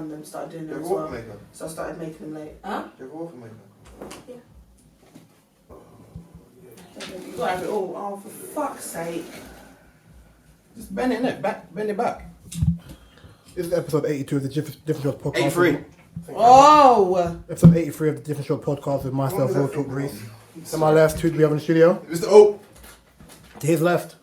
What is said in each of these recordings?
done them, started doing them You're as a well. waffle maker. So I started making them late. Huh? You're a waffle maker. Yeah. Oh, yeah. You gotta have it all. Oh, for fuck's sake. Just bend it, innit? Bend it back. This is episode 82 of the Different Shots podcast. 83. Oh! Episode 83 of the Different Shots podcast with myself, Real Talk Reese. To my left, who do we have in the studio? Mr. O. To his left.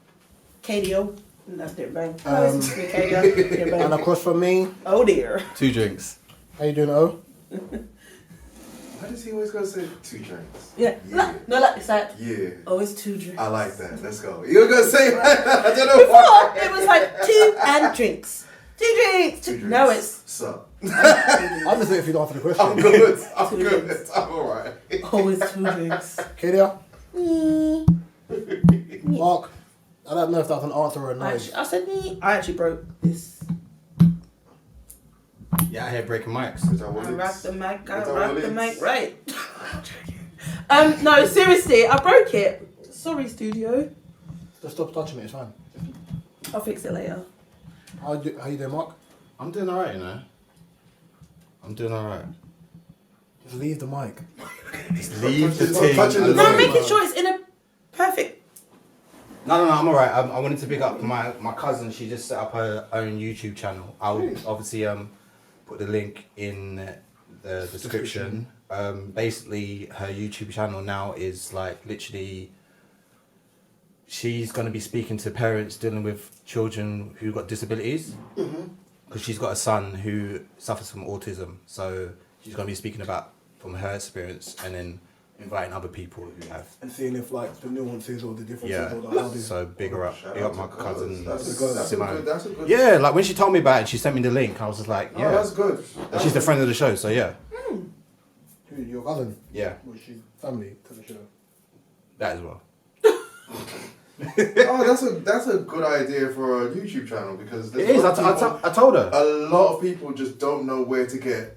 KDO. That's it, bang. It's me, KDO. Yeah, bang. And across from me. Oh dear. 2 drinks. How you doing, O? Why does he always go say 2 drinks? Yeah. Yeah. No, like it's like, Yeah. oh, it's 2 drinks. I like that. Let's go. You're gonna say that? I don't know why. Before, it was like 2 and drinks. 2 drinks. 2 drinks. No, it's... So. I'm just waiting for you to answer the question. I'm good. I'm 2 good. drinks. I'm alright. Oh, it's 2 drinks. Kadia? Mark? I don't know if that's an answer or a noise. I said, I actually broke this. Yeah, I hear breaking mics. Is that what I it wrapped is? the mic, Is that what it is? right. No, seriously, I broke it. Sorry, studio. Just stop touching it, it's fine. I'll fix it later. How you doing, Mark? I'm doing alright, you know. I'm doing alright. Just leave the mic. Just leave the Stop thing touching the alone. No, I'm thing. making sure it's in a perfect... No, I'm alright. I wanted to pick up my cousin. She just set up her own YouTube channel. I'll obviously put the link in the description. Basically, her YouTube channel now is like literally. She's going to be speaking to parents dealing with children who got disabilities, because she's got a son who suffers from autism. So she's going to be speaking about from her experience and then inviting other people who have. And seeing if like the nuances or the differences Yeah, or the how they... so big up my cousin That's a Simone. good. Yeah, like when she told me about it, she sent me the link. I was just like, yeah. Oh, that's good. And she's the friend of the show, so yeah. Who, your cousin? Yeah, Was she family to the show? that as well. Oh, that's a good idea for a YouTube channel because It is, I told her. a lot of people just don't know where to get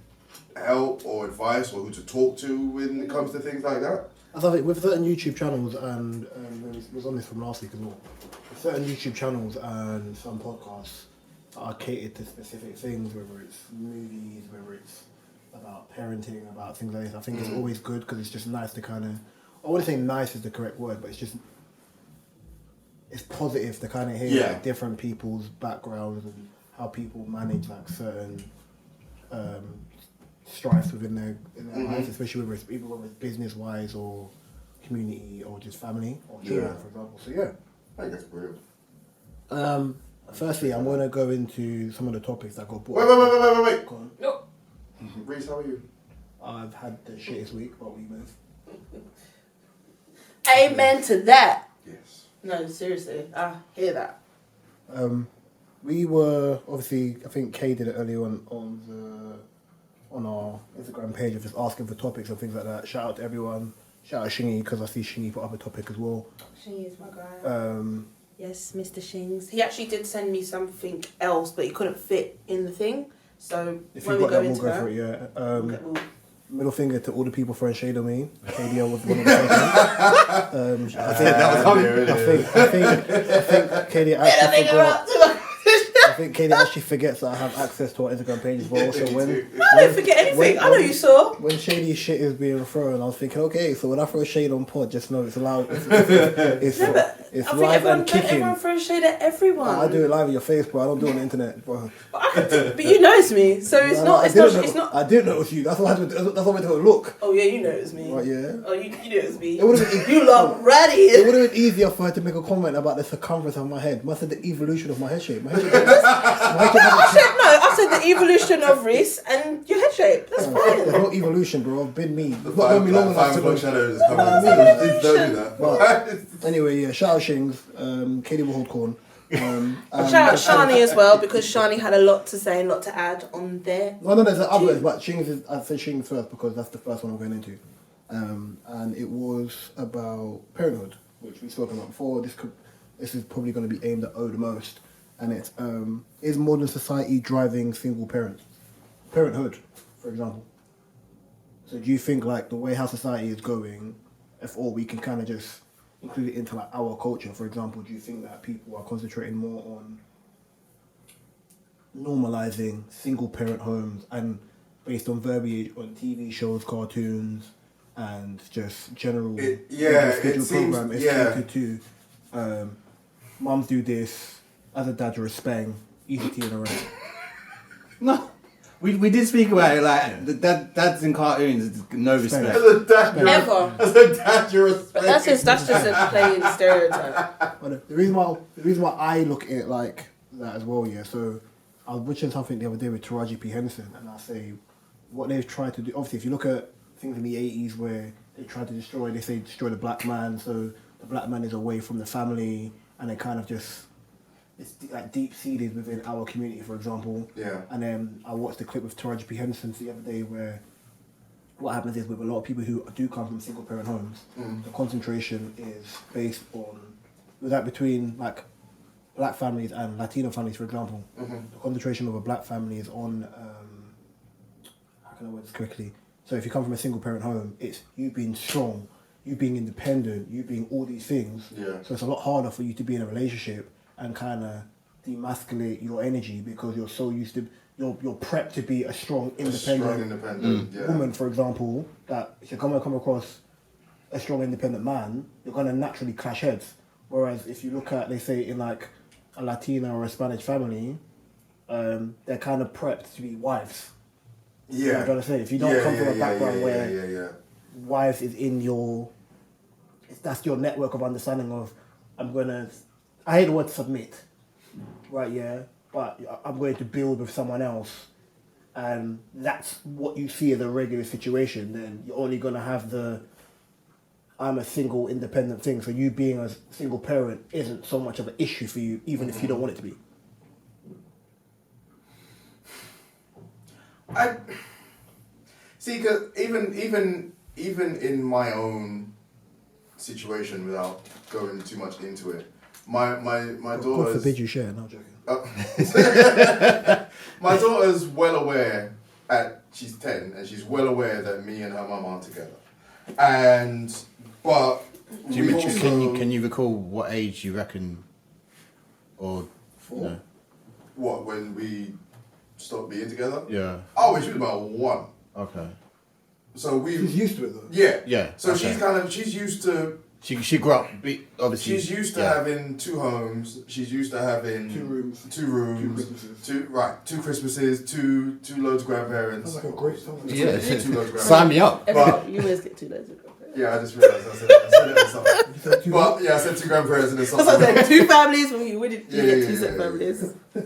help or advice or who to talk to when it comes to things like that. I think with certain YouTube channels, and it was on this from last week as well, with certain YouTube channels and some podcasts that are catered to specific things, whether it's movies, whether it's about parenting, about things like this. I think it's always good because it's just nice to kind of, I wouldn't say nice is the correct word, but it's just, it's positive to kind of hear like, different people's backgrounds and how people manage like certain strifes within their lives, especially whether it's business wise or community or just family or children, for example. So yeah. I think that's brilliant. Firstly, I'm going to go into some of the topics that got brought. Wait. Go on. No. Reese, how are you? I've had the shittest week, but we move. Amen to that. Yes. No, seriously, I hear that. We were obviously, I think Kay did it earlier on our Instagram page of just asking for topics and things like that. Shout out to everyone. Shout out Shingy because I see Shingy put up a topic as well. Shing is my guy. Yes, Mr. Shings. He actually did send me something else, but he couldn't fit in the thing. So If when you've we got go that, we'll into go for that, it. Yeah. we'll- Middle finger to all the people throwing shade on me. KDL was one of the first ones. I think Katie actually forgot. I think Katie actually forgets that I have access to our Instagram page as well. So when I don't forget anything. I know you saw. when shady shit is being thrown, I was thinking, okay, so when I throw shade on pod, just know it's allowed. It's No, but it's I think live and don't kicking. everyone throw shade at everyone. I do it live in your face, bro. I don't do it on the internet, bro. But you notice me, so it's not. It's not. I didn't know it was you. That's why I went to go look. Oh yeah, you notice me. Right, yeah. Oh, you notice me. It would've been- You look ready. It would have been easier for her to make a comment about the circumference of my head. Must have the evolution of my head shape. My head shape I said the evolution of Reese and your head shape. That's there's fine. no evolution, bro. I've been me. It's not Five going to be long enough o'clock to know. shadows is You coming. know what I mean? Please don't do that. But anyway, yeah, shout out Shings. Katie will hold corn. Shout out Shani as well, because Shani had a lot to say and a lot to add on there. No, there's others, but Shings is, I said Shings first because that's the first one I'm going into. And it was about parenthood, which we've spoken about before. This is probably going to be aimed at O the most. And it's, is modern society driving single parenthood, for example? So do you think like the way how society is going, if all we can kind of just include it into like our culture, for example, do you think that people are concentrating more on normalising single parent homes and based on verbiage on TV shows, cartoons, and just general scheduled program is catered to. Mums do this. As a dad, you're a spang. Easy to in around. No. We did speak about it, like, the dads in cartoons, no respect. As a dad, you're a spang. But that's just a plain stereotype. But the reason why I look at it like that as well, yeah. So I was watching something the other day with Taraji P. Henson, and I say what they've tried to do. Obviously, if you look at things in the 80s where they tried to destroy the black man, so the black man is away from the family, and they kind of just it's like deep seated within our community, for example. Yeah. And then I watched the clip with Taraji P. Henson the other day where what happens is with a lot of people who do come from single parent homes, the concentration is based on that between like black families and Latino families, for example. The concentration of a black family is on how can I word this correctly? So if you come from a single parent home, it's you being strong, you being independent, you being all these things. Yeah. So it's a lot harder for you to be in a relationship and kind of demasculate your energy because you're so used to you're prepped to be a strong, independent woman, for example. That if you're going to come across a strong, independent man, you're going to naturally clash heads. Whereas if you look at, they say, in like a Latina or a Spanish family, they're kind of prepped to be wives. Yeah. You know what I'm trying to say? If you don't come from a background where wives is in that's your network of understanding of, I hate the word submit, right, yeah, but I'm going to build with someone else, and that's what you see as a regular situation, then you're only going to have I'm a single independent thing, so you being a single parent isn't so much of an issue for you, even if you don't want it to be. I see, because even in my own situation, without going too much into it, my daughter. God forbid you share. No, joking. My daughter's well aware. She's 10, and she's well aware that me and her mum aren't together. But can you recall what age you reckon, or 4? No. What, when we stopped being together? Yeah. Oh, she was about 1. Okay. So she's used to it though. Yeah. So okay. she's used to. She grew up obviously. She's used to having 2 homes. She's used to having 2 rooms. 2 rooms. 2 Christmases. 2 loads of grandparents. That's like a great song. Yeah. 2 loads of grandparents. Sign me up. But, you always get 2 loads of grandparents. Yeah, I just realised I said it at the start. But yeah, I said 2 grandparents and then something. That's like 2 families when you get 2 set families. But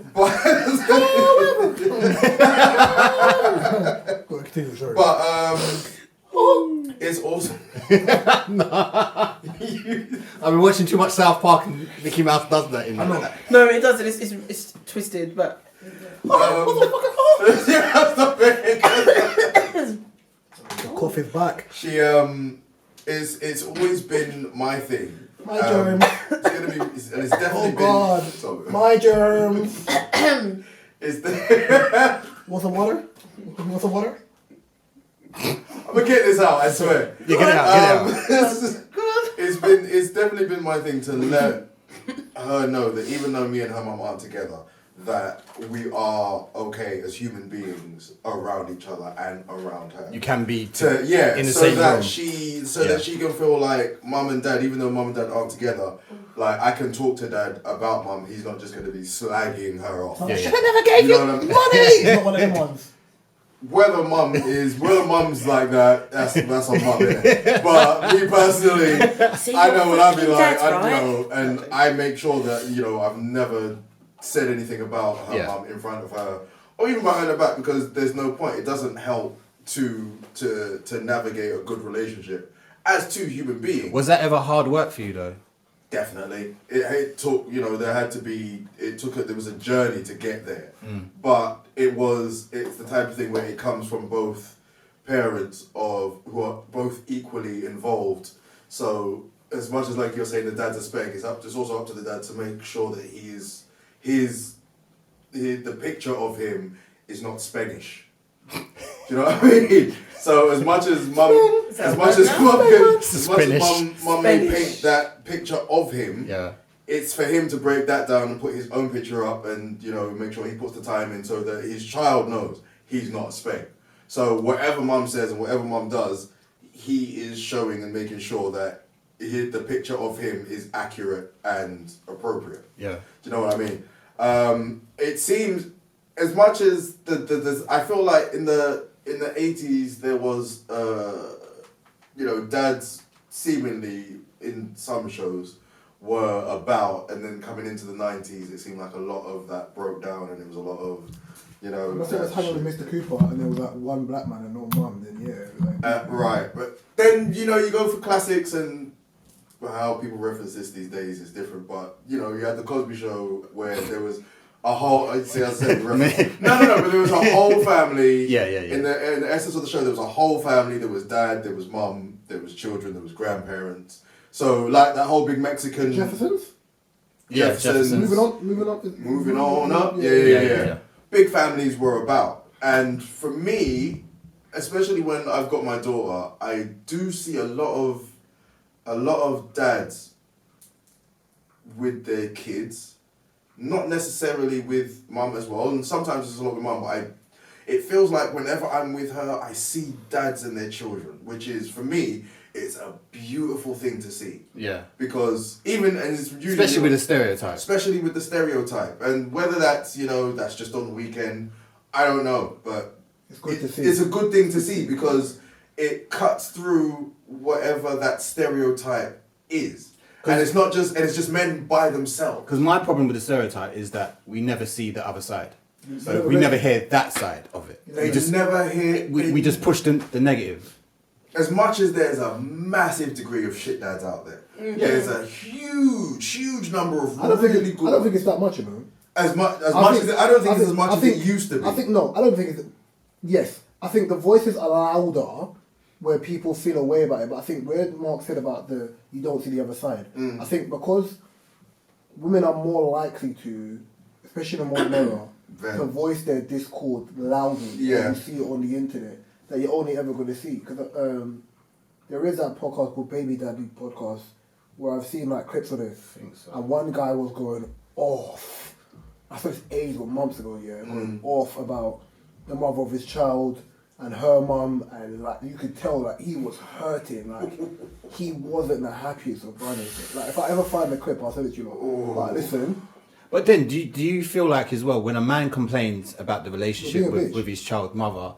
it's also. I've been watching too much South Park and Mickey Mouse does that in there. No, it doesn't. It's twisted, but. Stop it. The cough is back. She it's always been my thing. My germs. It's gonna be, and it's definitely been. God. So, my germs. Want some water? Want some water? I'm gonna get this out. I swear. Yeah, get it out. It's definitely been my thing to let her know that even though me and her mum aren't together, that we are okay as human beings around each other and around her. You can be in the same room. That she can feel like mum and dad, even though mum and dad aren't together, like I can talk to dad about mum. He's not just going to be slagging her off. I never gave you money. Not one of them ones. Whether mum's like that, that's on mum. Innit? But me personally, I know what I'd be like. And I make sure that I've never said anything about her mum in front of her, or even behind her back, because there's no point. It doesn't help to navigate a good relationship as 2 human beings. Was that ever hard work for you though? Definitely. It took, there was a journey to get there. But it's the type of thing where it comes from both parents who are both equally involved. So as much as like you're saying the dad's a spec, it's also up to the dad to make sure that the picture of him is not Spanish. Do you know what I mean? So as much as mum may paint that picture of him, it's for him to break that down and put his own picture up and, you know, make sure he puts the time in so that his child knows he's not a spank. So whatever mum says and whatever mum does, he is showing and making sure that the picture of him is accurate and appropriate. Yeah. Do you know what I mean? It seems, as much as I feel like in the 80s there was, you know, dads seemingly in some shows were about, and then coming into the 90s it seemed like a lot of that broke down and it was a lot of, you know... Unless it was hanging with Mr. Cooper and there was like one black man and no mum, then yeah. Like, right, but then, you know, you go for classics and how people reference this these days is different, but, you know, you had the Cosby Show where there was a whole... but there was a whole family. Yeah. In the essence of the show, there was a whole family. There was dad, there was mum, there was children, there was grandparents. So, like that whole big Mexican... Jeffersons? Yeah, Jeffersons. Moving on up. Yeah. Big families were about. And for me, especially when I've got my daughter, I do see a lot of dads with their kids, not necessarily with mum as well, and sometimes it's a lot with mum, but it feels like whenever I'm with her, I see dads and their children, which is, for me, it's a beautiful thing to see. Yeah. Because and it's usually... Especially with the stereotype. Especially with the stereotype. And whether that's, you know, that's just on the weekend, I don't know, but it's good to see. It's a good thing to see because it cuts through whatever that stereotype is. And it's not just, and it's just men by themselves. Because my problem with the stereotype is that we never see the other side. So we never hear that side of it. We just never hear... We just push the negative. As much as there's a massive degree of shit dads out there, there's a huge number of really good... I don't think it's that much, you know. I don't think it's as much as it used to be. I don't think it's... Yes, I think the voices are louder where people feel a way about it, but I think where Mark said about you don't see the other side, I think because women are more likely to, especially in the modern era, to voice their discord loudly when you see it on the internet, that you're only ever going to see. Because there is that podcast called Baby Daddy Podcast where I've seen like clips of this. I think so. And one guy was going off. I thought it's ages or months ago, going off about the mother of his child and her mum, and like you could tell like he was hurting, like he wasn't the happiest of runners. Like if I ever find the clip, I'll send it to you. Like listen. But then, do you feel like as well, when a man complains about the relationship with his child mother,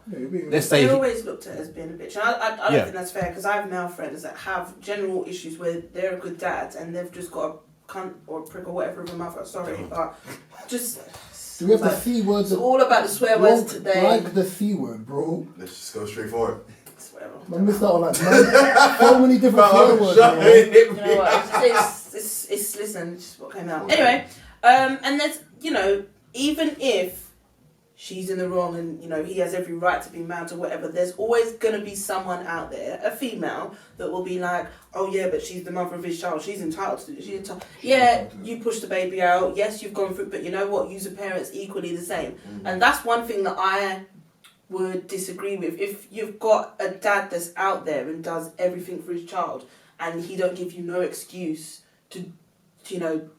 let's say... They're always looked at as being a bitch. And I don't think that's fair, because I have male friends that have general issues where they're a good dad and they've just got a cunt or a prick or whatever of a mother, sorry, but just... Do we have the C words? It's all about the swear words today. Like the C word, bro. Let's just go straight for it. I missed out on like so many different swear words. You know what? It's listen, it's just what came out. Anyway, and there's, you know, even if she's in the wrong and, you know, he has every right to be mad or whatever, there's always going to be someone out there, a female, that will be like, oh yeah, but she's the mother of his child, she's entitled to it. You pushed the baby out, yes, you've gone through, but you know what, use parents equally the same. And that's one thing that I would disagree with. If you've got a dad that's out there and does everything for his child and he don't give you no excuse to you know,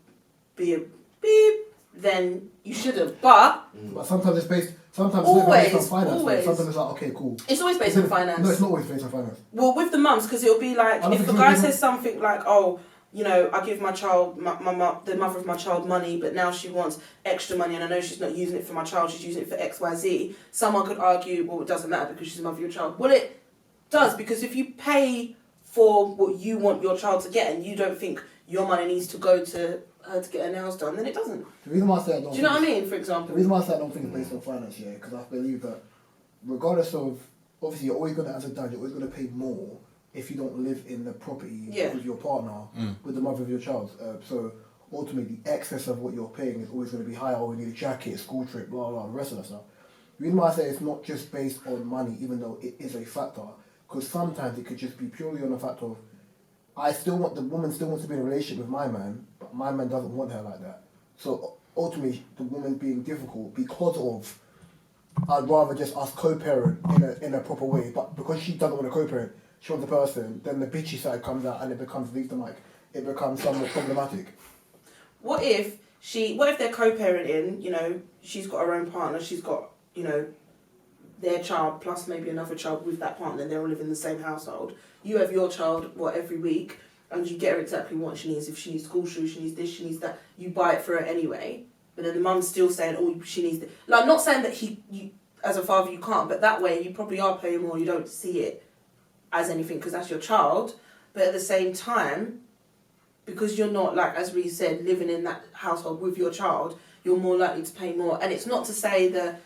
be a beep, then you shouldn't. But sometimes it's based. Sometimes always, it's based on finance. always. Sometimes it's like, okay, cool. It's always based on finance. No, it's not always based on finance. Well, with the mums, because it'll be like, if the guy says something like, oh, you know, I give my child, the mother of my child money, but now she wants extra money and I know she's not using it for my child, she's using it for X, Y, Z. Someone could argue, well, it doesn't matter because she's the mother of your child. Well, it does, because if you pay for what you want your child to get and you don't think your money needs to go to her to get her nails done, then it doesn't. The reason why I say I don't... Do you know what I mean, for example? The reason why I say I don't think it's based on finance, yeah, because I believe that regardless of... Obviously, you're always going to, as a dad, you're always going to pay more if you don't live in the property with your partner, with the mother of your child. So ultimately, the excess of what you're paying is always going to be higher. Oh, we need a jacket, a school trip, blah, blah, the rest of that stuff. The reason why I say it's not just based on money, even though it is a factor, because sometimes it could just be purely on the fact of, the woman still wants to be in a relationship with my man, but my man doesn't want her like that. So ultimately, the woman being difficult because of, I'd rather just us co-parent in a proper way, but because she doesn't want to co-parent, she wants a person, then the bitchy side comes out and it becomes somewhat problematic. what if they're co-parenting, you know, she's got her own partner, she's got, you know, their child plus maybe another child with that partner, and they all live in the same household. You have your child, every week, and you get her exactly what she needs. If she needs school shoes, she needs this, she needs that, you buy it for her anyway. But then the mum's still saying, oh, she needs this. Like, I'm not saying that you, as a father, you can't, but that way you probably are paying more, you don't see it as anything because that's your child. But at the same time, because you're not, like, as we said, living in that household with your child, you're more likely to pay more. And it's not to say that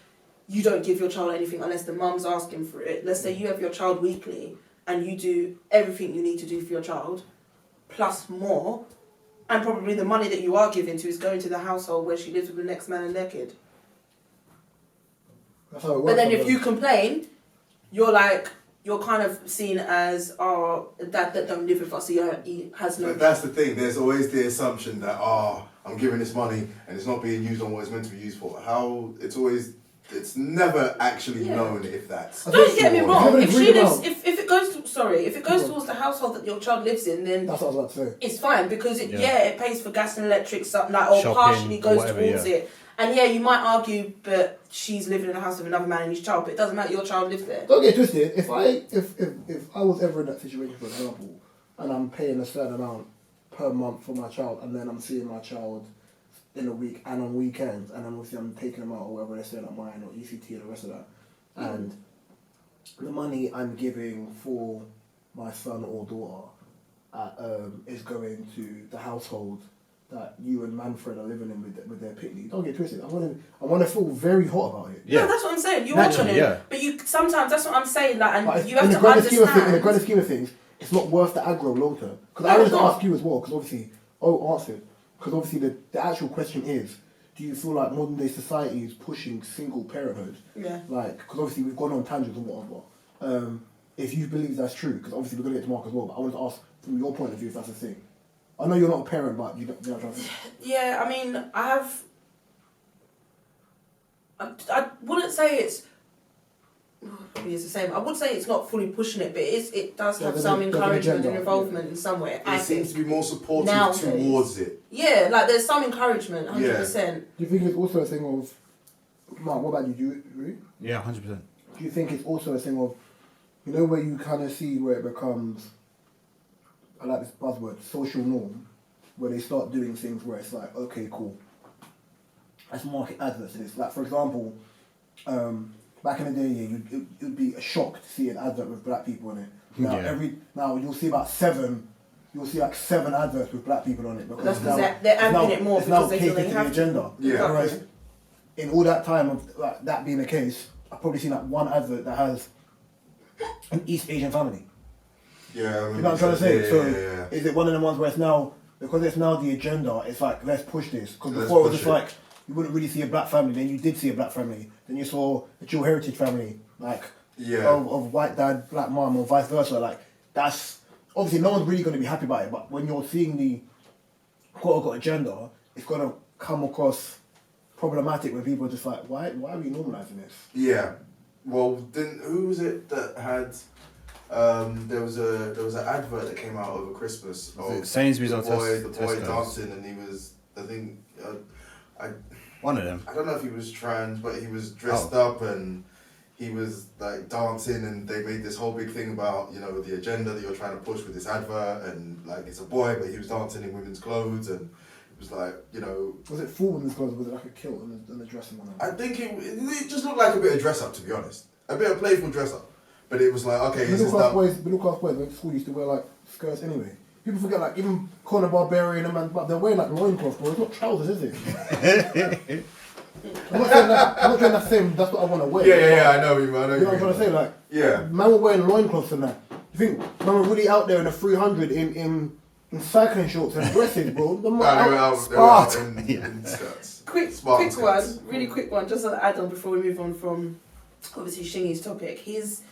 you don't give your child anything unless the mum's asking for it. Let's say you have your child weekly and you do everything you need to do for your child, plus more, and probably the money that you are giving to is going to the household where she lives with the next man and their kid. That's how it works. But then if you complain, you're kind of seen as, dad that don't live with us, he has no... But that's the thing, there's always the assumption that, I'm giving this money and it's not being used on what it's meant to be used for. It's never actually known if that's... Don't get me wrong, if it goes towards the household that your child lives in, then that's what I was about to say. It's fine because it pays for gas and electric stuff, or shopping, partially goes towards it. And you might argue, but she's living in a house with another man and his child, but it doesn't matter, your child lives there. Don't get twisted. If I was ever in that situation, for example, and I'm paying a certain amount per month for my child, and then I'm seeing my child in a week and on weekends, and then obviously I'm taking them out or whatever they're saying at mine or ECT and the rest of that, and the money I'm giving for my son or daughter is going to the household that you and Manfred are living in with their pitney. Don't get twisted. I want to feel very hot about it. Yeah, no, that's what I'm saying. You want to, but you sometimes that's what I'm saying. Like, and you have to understand. In the grand scheme of things, it's not worth the aggro long term. Because I wanted to ask you as well. Because obviously, answered. Because obviously, the actual question is, do you feel like modern day society is pushing single parenthood? Yeah. Like, because obviously we've gone on tangents and whatever. If you believe that's true, because obviously we're going to get to Mark as well. But I wanted to ask from your point of view if that's a thing. I know you're not a parent, but you know what I'm trying to say. Yeah, I mean, I wouldn't say it's... Probably it's the same. I would say it's not fully pushing it, but it does have some encouragement and involvement in some way. It seems to be more supportive towards it. Yeah, like there's some encouragement, 100%. Do you think it's also a thing of... Mark, what about you? Do you agree? Yeah, 100%. Do you think it's also a thing of... You know where you kind of see where it becomes... I like this buzzword, social norm, where they start doing things where it's like, okay, cool, let's market adverts to this. Like, for example, back in the day, it would be a shock to see an advert with black people in it. Now you'll see about seven adverts with black people on it because they're amping it more because they feel they have the agenda. Yeah. Whereas in all that time of that being the case, I've probably seen like one advert that has an East Asian family. Yeah, you know what I'm trying to say? Is it one of the ones where it's now, because it's now the agenda, it's like, let's push this. Because before it was just like, you wouldn't really see a black family, then you did see a black family. Then you saw a dual heritage family, like, of white dad, black mom, or vice versa. Like, that's, obviously no one's really going to be happy about it, but when you're seeing the quote-unquote agenda, it's going to come across problematic when people are just like, why are we normalising this? Yeah. Well, then who was it that had... there was an advert that came out over Christmas of Sainsbury's or the boy dancing, and he was, I think, one of them. I don't know if he was trans, but he was dressed up and he was like dancing, and they made this whole big thing about, you know, the agenda that you're trying to push with this advert, and like it's a boy, but he was dancing in women's clothes, and it was like, you know. Was it full women's clothes, or was it like a kilt and a dressing on it? I think it just looked like a bit of dress up, to be honest, a bit of playful dress up. But it was like, okay, middle class boys went to school used to wear like skirts anyway. People forget, like, even Conan Barbarian and man, but they're wearing like loincloth, bro. It's not trousers, is it? I'm not saying that's same. That's what I want to wear. Yeah, I know you, man. You know what I'm trying to say? Like, man were wearing loincloths and that. You think man were really out there in a 300 in cycling shorts and dresses, bro? They were out in skirts. Quick one, really quick one, just an add-on before we move on from obviously Shingy's topic. His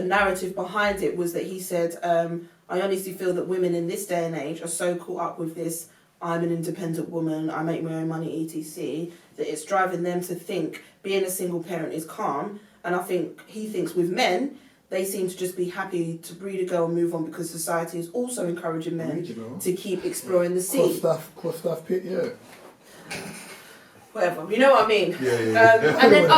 narrative behind it was that he said, I honestly feel that women in this day and age are so caught up with this, I'm an independent woman, I make my own money, etc., that it's driving them to think being a single parent is calm. And I think he thinks with men, they seem to just be happy to breed a girl and move on because society is also encouraging men to keep exploring the sea. Cross staff pit, yeah. Whatever, you know what I mean? Yeah. And then,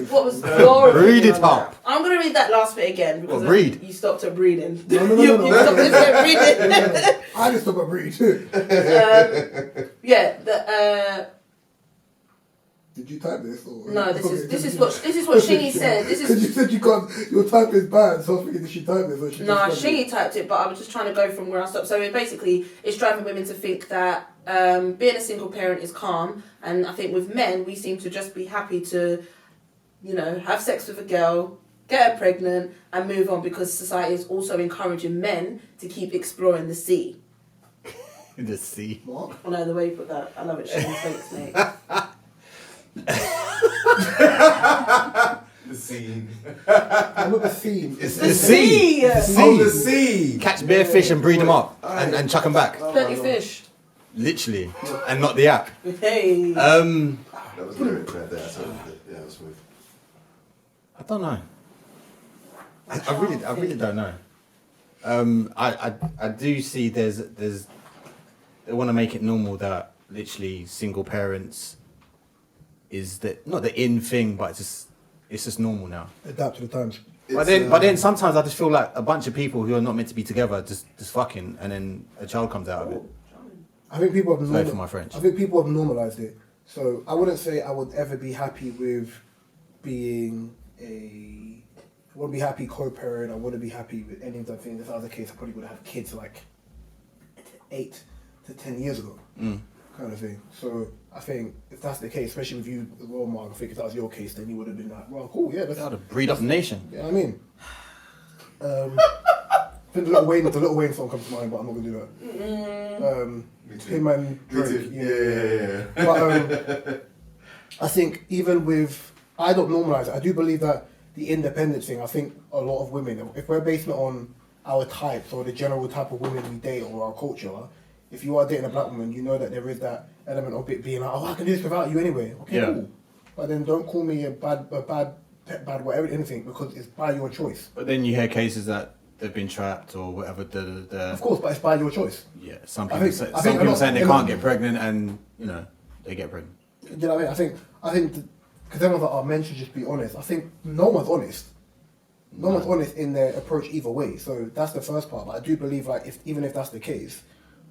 what was your Read it opinion on up. that? I'm going to read that last bit again because read. You stopped at breeding. No. You stopped at reading. I just stopped at breeding too. Did you type this? Or No, this is what Shingy said. This Because is you said you can't. Your type is bad, so I was thinking, did she type this? Or she no, just Shingy typed it, but I was just trying to go from where I stopped. So it's driving women to think that being a single parent is calm, and I think with men we seem to just be happy to, have sex with a girl, get her pregnant, and move on because society is also encouraging men to keep exploring the sea. The sea. What? I know the way you put that. I love it, Shingy. Thanks, mate. The scene. What the theme? It's the sea. The sea. Catch bare fish and breed them up and chuck them back. Plenty fish. Literally, and not the app. Hey. That was lyric right there. So, yeah, that was smooth. I don't know. I really don't know. I do see there's they want to make it normal that literally single parents is not the in thing, but it's just normal now. Adapt to the times. But then sometimes I just feel like a bunch of people who are not meant to be together just fucking, and then a child comes out of it. I think people have Sorry for my French. I think people have normalised it. So I wouldn't say I would ever be happy with being I wouldn't be happy co-parent. I wouldn't be happy with any of that things. If that was the case, I probably would have kids like 8 to 10 years ago, kind of thing. So I think if that's the case, especially with you as well, Mark, I think if that was your case, then you would have been like, well, cool, yeah, let's breed up the nation. Yeah, I mean, I think the Little Wayne song comes to mind, but I'm not gonna do that. Him and Drake, yeah. But I think even with, I don't normalise it. I do believe that the independence thing. I think a lot of women, if we're basing it on our types or the general type of women we date or our culture, if you are dating a black woman, you know that there is that element of it being like, oh, I can do this without you anyway. Okay, cool. But then don't call me a bad, whatever, anything, because it's by your choice. But then you hear cases that they've been trapped or whatever. Of course, but it's by your choice. Yeah, some people saying they can't get pregnant, and they get pregnant. You know what I mean? I think, because everyone's like, men should just be honest. I think no one's honest. No one's honest in their approach either way. So that's the first part. But I do believe, like, even if that's the case,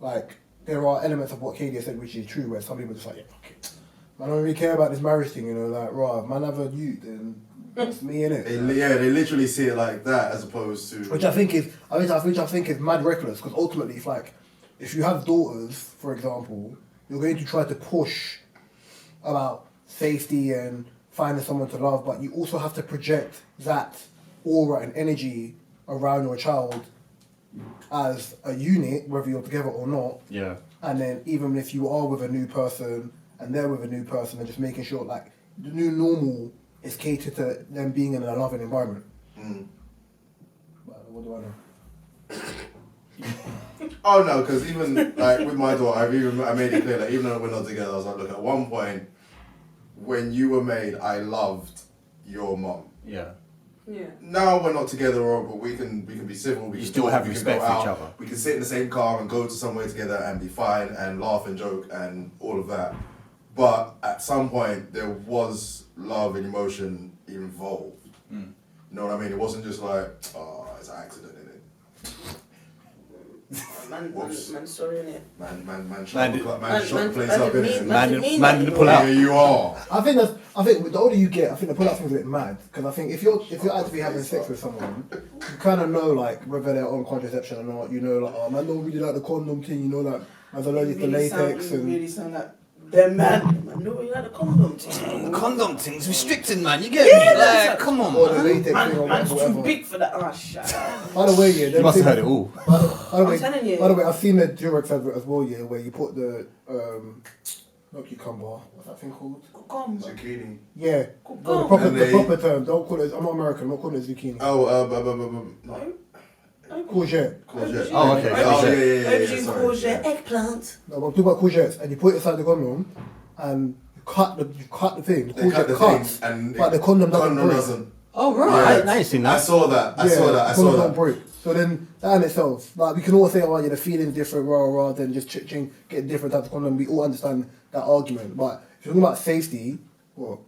like, there are elements of what Katie said which is true, where some people are just like, yeah, fuck it. I don't really care about this marriage thing, like, right, man, have a youth, then it's me, innit? They literally see it like that, as opposed to... Which I think is mad reckless, because ultimately, it's like, if you have daughters, for example, you're going to try to push about safety and finding someone to love, but you also have to project that aura and energy around your child as a unit, whether you're together or not. Yeah. And then even if you are with a new person and they're with a new person, and just making sure like the new normal is catered to them being in a loving environment. But what do I know? Oh no, because even like with my daughter, I made it clear that even though we're not together, I was like, look, at one point when you were made, I loved your mom. Yeah. Yeah. Now we're not together, but we can be civil. We You can still talk, have we can respect go for out, each other. We can sit in the same car and go to somewhere together and be fine and laugh and joke and all of that. But at some point, there was love and emotion involved. You know what I mean? It wasn't just like, oh, it's an accident, innit? Man, sorry, innit? Man, shut the place up, innit? Man didn't pull out. Here you are. I think the older you get, I think the pull-out thing's a bit mad, because I think if you're actively having sex with someone, you kind of know like whether they're on contraception or not. You know, like, oh man, don't really like the condom thing. You know, like man's allergic to latex and really sound like them man. No, you like the condom thing. Condom thing's restricted, man. You get me? Like, come on, or the man. latex thing or Man's whatever. too big for that. Oh, shut up. By the way, yeah, You must have heard it all. I'm telling you. By the way, I've seen the Durex advert as well, yeah, where you put the not cucumber, what's that thing called? Cucumber. Zucchini. Yeah, Cucumber. the proper term. Don't call it. I'm not American. I'm not calling it zucchini. Oh, Courgette. courgette. Oh, okay. Aubergine, Sorry. courgette, eggplant. No, I'm talking about courgettes, and you put it inside the condom, and you cut the thing. The They cut courgette the cuts, thing, and but the condom doesn't break. Oh, Oh right, Yeah. I ain't seen I that. saw that. I saw condoms don't that. break. So then that in itself, like we can all say, oh, yeah, the feeling's different, rather than just getting different types of condom. We all understand that argument. But if you're talking about safety, what?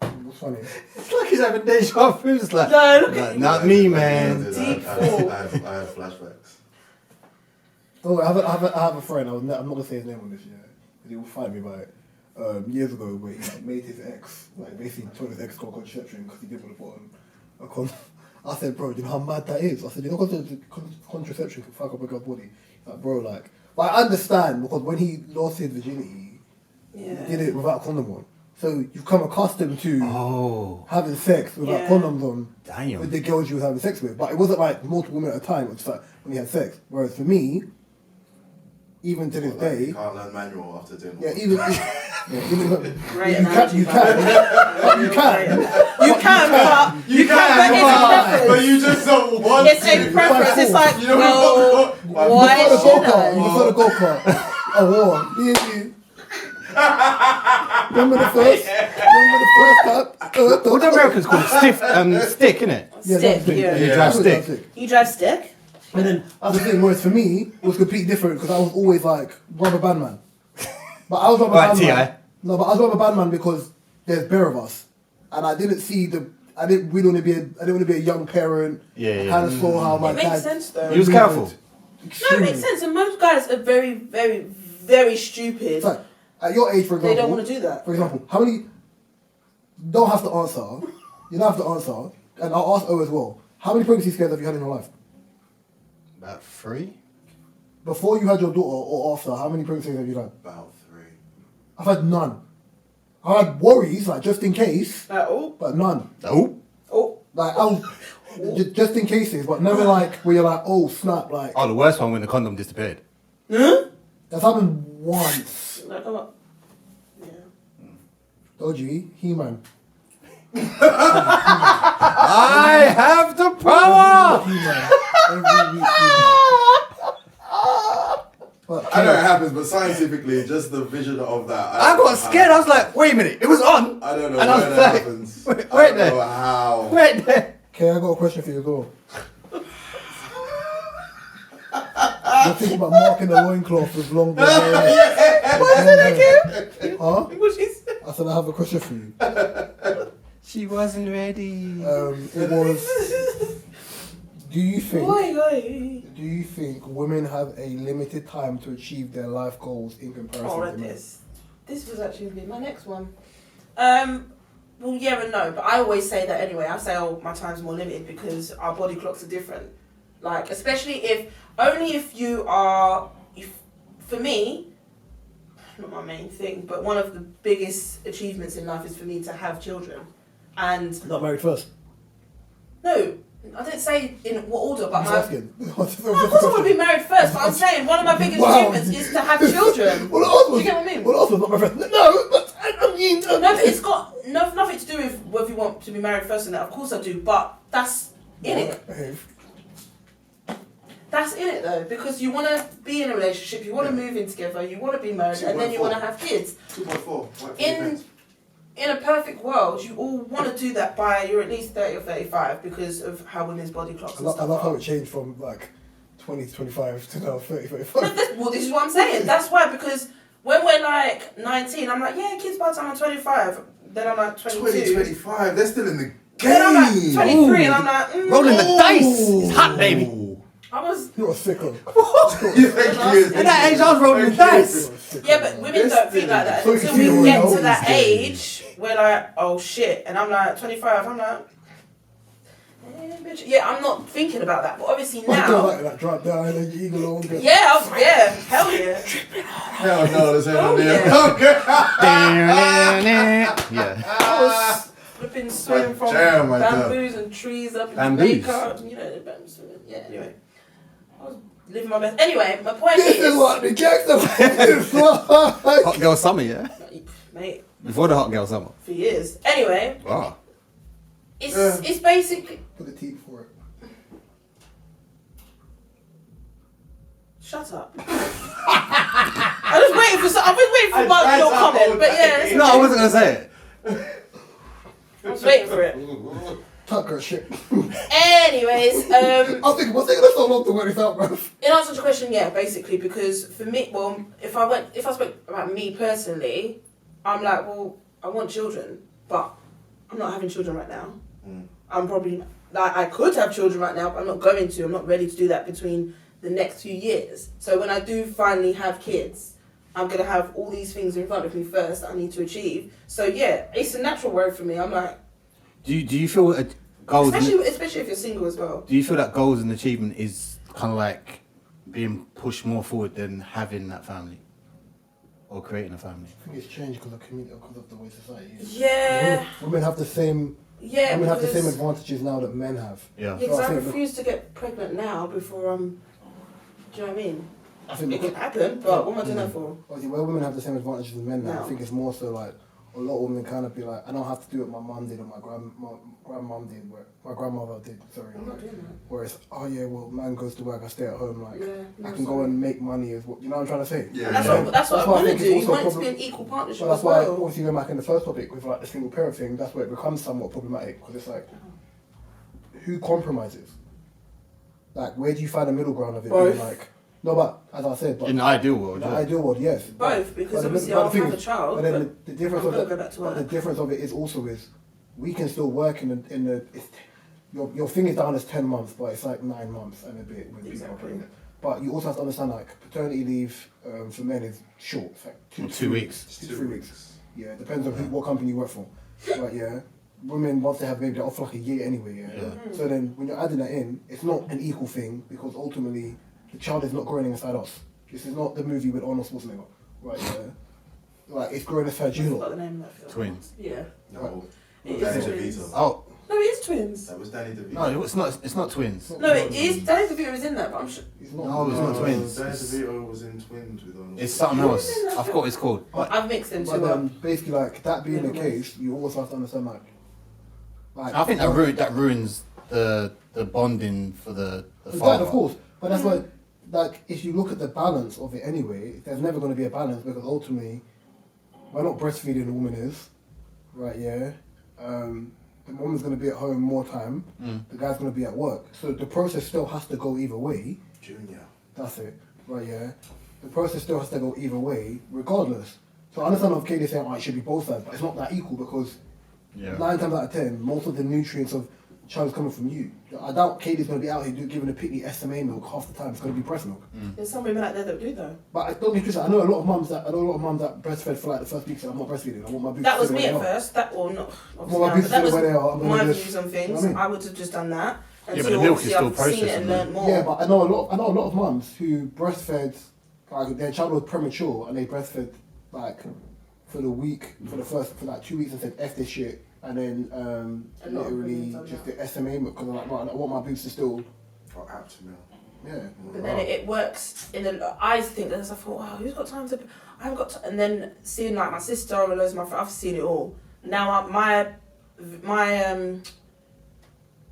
What's funny? It's like he's having deja vu. It's like, No, look at like, not me, man. Deep I have flashbacks. Oh, I have a friend. I'm not gonna say his name on this yet, because he will fight me about it. Years ago, where he made his ex, like basically told his ex got contraception because he didn't want to put on a condom. I said, bro, do you know how mad that is? I said, you know, contraception can fuck up a girl's body. He's like, bro, like, but I understand because when he lost his virginity, he did it without a condom on. So you've come accustomed to having sex without condoms on with the girls you was having sex with. But it wasn't like multiple women at a time. It was just like when you had sex. Whereas for me, even to this day, you can't learn manual after doing. Yeah, even Great you can, but you just don't want it's a preference. It's like, You know well, why you should I? You prefer the go-kart. Oh, wow. Yeah. Remember the first time? What do Americans call it? Stick, innit? Stick, yeah. You drive stick. You drive stick? And then that's the thing, whereas for me, it was completely different because I was always like rubber band man. But I was rubber band man. No, but I was rubber band man because there's bare of us. And I didn't see I didn't want to be a young parent. Yeah. I kind of saw how my It dad... makes sense though. He was careful. No, it makes sense. And most guys are very, very, very stupid. It's like, at your age, for example... They don't want to do that. For example, how many... Don't have to answer. You don't have to answer. And I'll ask O as well. How many pregnancy scares have you had in your life? About 3. Before you had your daughter or after, how many pregnancies have you done? About 3. I've had none. I had worries, like just in case, but none. Oh. Like I was just in cases, but never like where you're like, oh snap, like. Oh, the worst one when the condom disappeared. Huh? That's happened once. Like, oh, yeah. Dodgy, He-Man. I have the power. He-Man. Every week, He-Man. But, I know it happens, but scientifically, just the vision of that. I got scared. I was like, wait a minute, it was on. I don't know and when I was that like, happens. Wait I don't there. know how. Wait there. Okay, I got a question for you as well. You're thinking about marking the loincloth with long blonde hair. What is it again? Huh? What she said? I said I have a question for you. She wasn't ready. It was... Do you think women have a limited time to achieve their life goals in comparison to men? This was actually going to be my next one. Well, yeah and no, but I always say that anyway. I say, oh, my time's more limited because our body clocks are different. Like, especially if you are, for me, not my main thing, but one of the biggest achievements in life is for me to have children. And Not married first. no, I didn't say in what order, but I'm my... asking. No, of course I want to be married first, but I'm saying one of my biggest achievements is to have children. Well, the Do you get what I mean? Well, also not my friend. No, but I mean... No, but it's got nothing to do with whether you want to be married first or not. Of course I do, but that's in it. That's in it though, because you want to be in a relationship, you want to move in together, you want to be married, and then you want to have kids. 2.4. In a perfect world, you all want to do that by you're at least 30 or 35 because of how women's body clocks and stuff I love how are. it changed from like 20 to 25 to now 30, 35. Well, this is what I'm saying. That's why, because when we're like 19, I'm like, yeah, kids by the time I'm 25. Then I'm like 22. 25, they're still in the game. Then I'm like 23 and I'm like, rolling the dice. It's hot, baby. I was... You're a sicko. At that age, I was rolling the dice. Yeah, but women don't think like that. So Until you we get know to that it's age, we're like, oh shit. And I'm like, 25, I'm like, bitch. Yeah, I'm not thinking about that. But obviously now... Like drop down and then you eagle on. Yeah, hell yeah. Hell no, there's no Oh, idea. yeah. Okay. Yeah. I was flipping swimming from Damn, my bamboos and trees up in Bamboos? Jamaica. You know, the bamboos. Yeah, anyway. I was living my best. Anyway, my point This is... is what the gangster is like. Hot girl summer, yeah? Mate, Before the hot girl summer. for years. Anyway, Wow. it's basically... Put the teeth for it. Shut up. I was waiting for your comment, but yeah. No, I wasn't going to say it. I was waiting for it. Tucker shit. Anyways, I was thinking, what's taking us so long to work this out, bro? in answer to your question, yeah, basically, because for me, well, if I spoke about me personally, I'm like, well, I want children, but I'm not having children right now. I'm probably, like, I could have children right now, but I'm not going to. I'm not ready to do that between the next few years. So when I do finally have kids, I'm going to have all these things in front of me first that I need to achieve. So yeah, it's a natural worry for me. I'm like... Do you feel that goals... Especially if you're single as well. Do you feel that goals and achievement is kind of like being pushed more forward than having that family? Or creating a family? I think it's changed because of community, because of the way society is. Yeah. Women have the same... Yeah, women have the same advantages now that men have. Yeah. Because I refuse to get pregnant now before I'm... Do you know what I mean? I think It can happen, but what am I doing that for? Obviously, where women have the same advantages as men now, No. I think it's more so like a lot of women kind of be like, I don't have to do what my mum did or my grandmum did, my grandmother did. Sorry. I'm not doing that. Whereas, oh yeah, well, man goes to work, I stay at home. Like, Yeah, I can go and make money as well. You know what I'm trying to say? Yeah. And that's what I why want to think do. it's You also want it to problem- be an equal partnership So that's as why, well. obviously, going back in the first topic with like the single parent thing, that's where it becomes somewhat problematic because it's like, who compromises? Like, where do you find the middle ground of it? Both. Being like, no, but as I said, but In the ideal world, in the yeah. ideal world, yes. Both, because But obviously but I'll the thing have a is- child, But then but the difference I'm of gonna it, go back to but the work. difference of it is also is we can still work in the it's, your thing is down as 10 months, but it's like 9 months and a bit when people are pregnant. But you also have to understand like paternity leave for men is short, it's like 2 weeks. 2 to 3 weeks. Yeah, it depends on what company you work for. But yeah, women once they have a baby, they're off for like a year anyway. Yeah. So then when you're adding that in, it's not an equal thing because ultimately the child is not growing inside us. This is not the movie with Arnold Schwarzenegger, right? Yeah. Like it's growing inside you I lot. forgot the name of that film. Twins. Yeah. No. It Danny is twins. DeVito. Oh, No, it is twins. That was Danny DeVito. no, it's not twins. No, it is. Danny DeVito is in that, but I'm sure. It's not. No, it's not twins. Danny DeVito was in Twins with Arnold. It's something else. I forgot what it's called. But I've mixed them But two up. basically, like that being the Yeah. case, you also have to understand like I think that ruins the bonding for the That, father. of course, but that's why, like, if you look at the balance of it anyway, there's never going to be a balance because ultimately, we're not breastfeeding, the woman is, right? Yeah, the woman's going to be at home more time. The guy's going to be at work, so the process still has to go either way. Junior. That's it, right? Yeah, the process still has to go either way, regardless. So I understand if Katie's saying, it should be both sides, but it's not that equal because 9 times out of 10, most of the nutrients of the child is coming from you. I doubt Katie's going to be out here giving a picnic SMA milk half the time. It's going to be breast milk. There's some women out there that do though. But I don't get twisted. I know a lot of mums that breastfed for like the first week. So I'm not breastfeeding. I want my boobs. That was to me stay at where they are. first. That or not. Well, my Obviously, boobs that stay was where they are. I'm gonna my just- views on you things. know what I mean? I would have just done that. Yeah, but Until the milk is obviously still I've seen it processed, and man. learned more. Yeah, but I know a lot of mums who breastfed, like their child was premature and they breastfed like for like 2 weeks and said F this shit. And then A lot of literally women have just done the SMA milk because I'm like, right, I want my boobs to still, Or Aptamil. yeah. But then it works in the eyes think that I thought, wow, who's got time to? I haven't got. And then seeing like my sister and loads of my friends, I've seen it all. Now my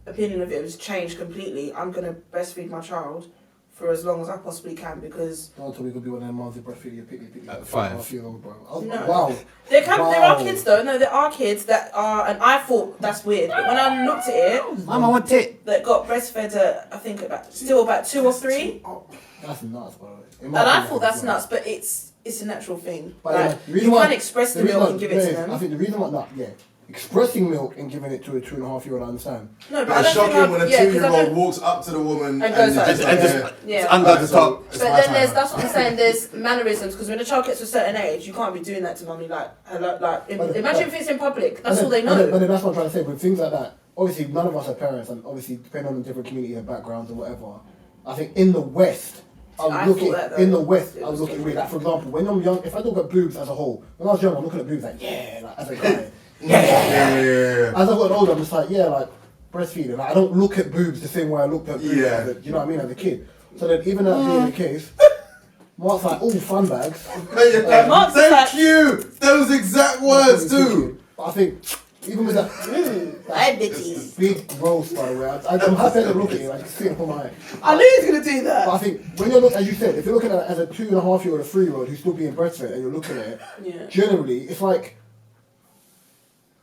opinion of it has changed completely. I'm gonna breastfeed my child for as long as I possibly can because Don't tell me gonna be one of them mums who breastfeed your picnic. At 5. 5 years old, bro. I was No. like, wow. there are Wow. kids though. No, there are kids that are, and I thought that's weird. But when I looked at it, Mum, I want it. that got breastfed at I think about 2 or 3. That's nuts, bro. And I thought that's nuts, but it's a natural thing. But Like, the reason you why- can't express the milk and give it to them. I think the reason why, expressing milk and giving it to a 2.5-year-old, I understand. No, but But I it's don't think shocking when a 'cause I 2-year-old don't- walks up to the woman And goes like- just And just- like, Yeah. Under the so top. it's But my then time. that's what I'm saying. There's mannerisms because when a child gets to a certain age, you can't be doing that to mummy. Like, hello, like imagine if it's in public. That's all they But know. then that's what I'm trying to say. With things like that, obviously none of us are parents, and obviously depending on the different community and backgrounds and whatever. I think in the West, I I was looking thought that, though. in the West. It I was was looking different. weird. Like, for example, when I'm young, if I look at boobs as a whole, when I was young, I'm looking at boobs like like as a guy. Yeah. As I've gotten older, I'm just like, like breastfeeding. Like, I don't look at boobs the same way I looked at boobs, Yeah. as a, you know what I mean, as a kid. So then, even that being the case, Mark's like, fun bags. Mark's Thank like- you! Those exact words too! But I think, even with that Diabetes. big roast, by the way, I'm happy to look at it, I can see it on my eye. I knew he was gonna do that. But I think, when you're looking, as you said, if you're looking at it as a 2.5-year-old or a 3-year-old who's still being breastfed and you're looking at it, Yeah. generally, it's like,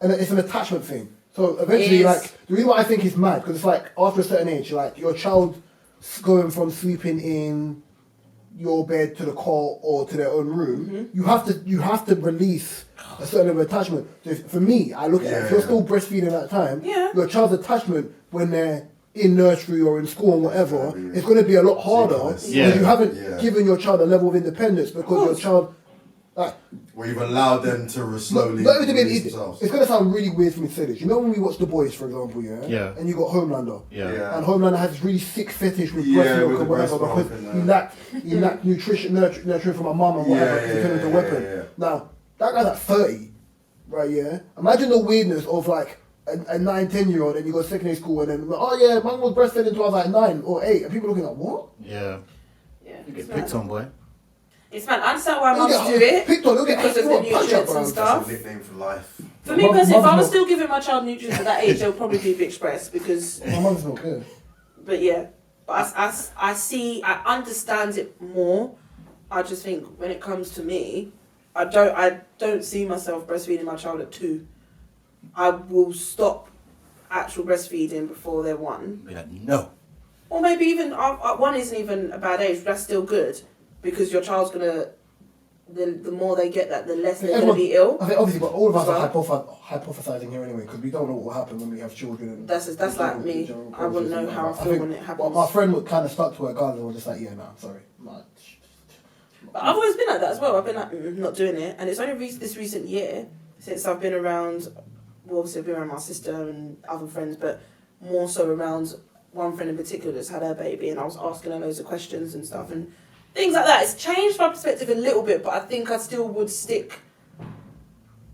and it's an attachment thing. So eventually, like, the reason why I think it's mad, because it's like, after a certain age, like, your child going from sleeping in your bed to the cot or to their own room, you have to release a certain level of attachment. So for me, I look at it, if you're still breastfeeding at that time, your child's attachment when they're in nursery or in school or whatever, it's going to be a lot harder because you haven't given your child a level of independence because your child... Where you've allowed them to slowly release themselves. It's going to sound really weird for me to say this. You know when we watch The Boys, for example, yeah? And you got Homelander. And Homelander has this really sick fetish with breast milk or whatever because he lacked nurturing from my mum and whatever because he turned into a weapon. Now, that guy's at 30, right, yeah? Imagine the weirdness of like a 9-10-year-old and you go to secondary school and then, oh yeah, mum was breastfeeding until I was like 9 or 8 and people looking like, what? You get picked on, boy. It's fine. I understand why mums do it because of the nutrients and stuff. That's a nickname for life. For me personally, if I was still giving my child nutrients at that age, they'll probably be big expressed because... My mum's not good. But yeah. But I understand it more. I just think when it comes to me, I don't see myself breastfeeding my child at 2. I will stop actual breastfeeding before they're 1. Be like, no. Or maybe even 1 isn't even a bad age. But that's still good because your child's gonna. The more they get that, the less they're gonna be ill. I think obviously, but all of us are hypothesizing here anyway because we don't know what will happen when we have children. And that's like me. I wouldn't know how I feel when it happens. Well, my friend would kind of stuck to her guns and was just like, yeah, no, sorry. But I've always been like that as well. I've been like, not doing it, and it's only this recent year since I've been around. Well, obviously I've been around my sister and other friends, but more so around one friend in particular that's had her baby, and I was asking her loads of questions and stuff and things like that. It's changed my perspective a little bit, but I think I still would stick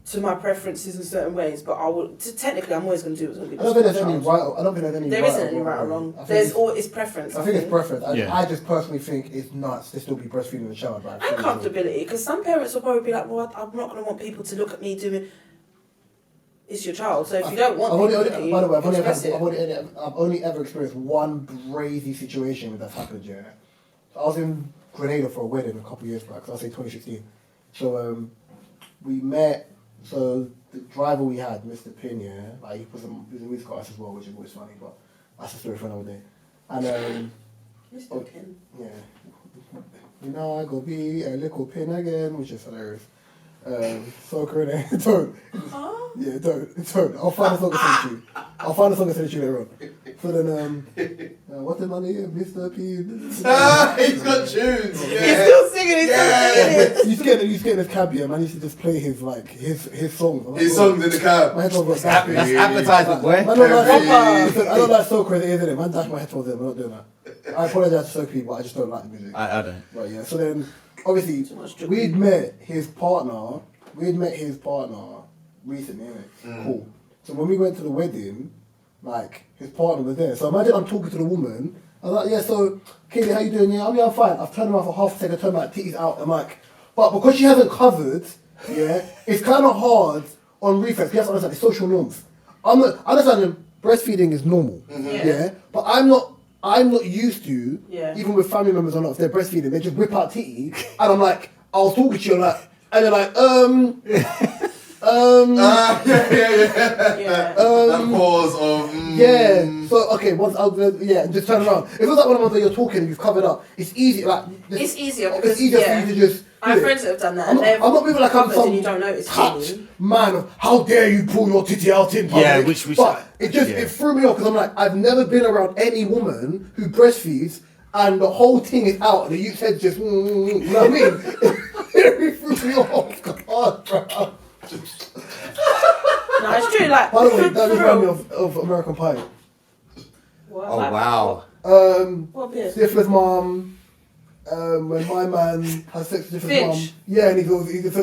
to my preferences in certain ways. But I would technically, I'm always going to do what's going to be. I don't think there's any right. I don't think there's any. There isn't any right or wrong. It's preference. I think it's preference. I just personally think it's nuts to still be breastfeeding a child. Right? And comfortability, because some parents will probably be like, "Well, I'm not going to want people to look at me doing." It's your child, so if you don't want people to look at you, by the way, I've only ever experienced one crazy situation where that's happened. Yeah, so I was in Grenada for a wedding a couple of years back. So I'll say 2016. So we met. So the driver we had, Mr. Pin, yeah, like he was a music artist as well, which is always funny, but that's a story for another day. And Mr. Pin, yeah, you know I go be a little pin again, which is hilarious. Soccer in it. Don't. Yeah, don't. I'll find a song to send you later on. So then, what's the money? Mr. P. He's got tunes. Yeah. He's still singing. You scared this cab, yeah, man. He used to just play his songs. His songs in the cab. My headphones were That's advertisement, boy. I don't like Soca as it is, innit? Man, dash my headphones in. I'm not doing that. I apologise to Soca people, but I just don't like the music. I don't. But yeah, so then, obviously, we'd met his partner recently, innit? Cool. So when we went to the wedding, like, his partner was there. So imagine I'm talking to the woman. I was like, yeah, so, Katie, how you doing? Yeah, I'm fine. I've turned around for half a second, turned my titties out. I'm like, but because she hasn't covered, yeah, it's kind of hard on reflex. You have to understand the social norms. I understand breastfeeding is normal, yeah, but I'm not used to, even with family members or not, if they're breastfeeding, they just whip out titty, and I'm like, I was talking to you, like, and they're like, that pause of So okay, once just turn around. If it was like one of them that you're talking and you've covered up, it's easy. Like it's easier because for you to just. I have friends that have done that. I'm not moving like I'm some and you don't notice touch man. How dare you pull your titty out in public? Yeah, which but it threw me off because I'm like, I've never been around any woman who breastfeeds and the whole thing is out and the youth head just you know what I mean? It threw me off. God, bro. No, it's true. Like, by the way, that reminds me of American Pie. What? Oh wow. What bit? Stifler's mom. When my man has sex with Stifler's mom. Yeah, and he's just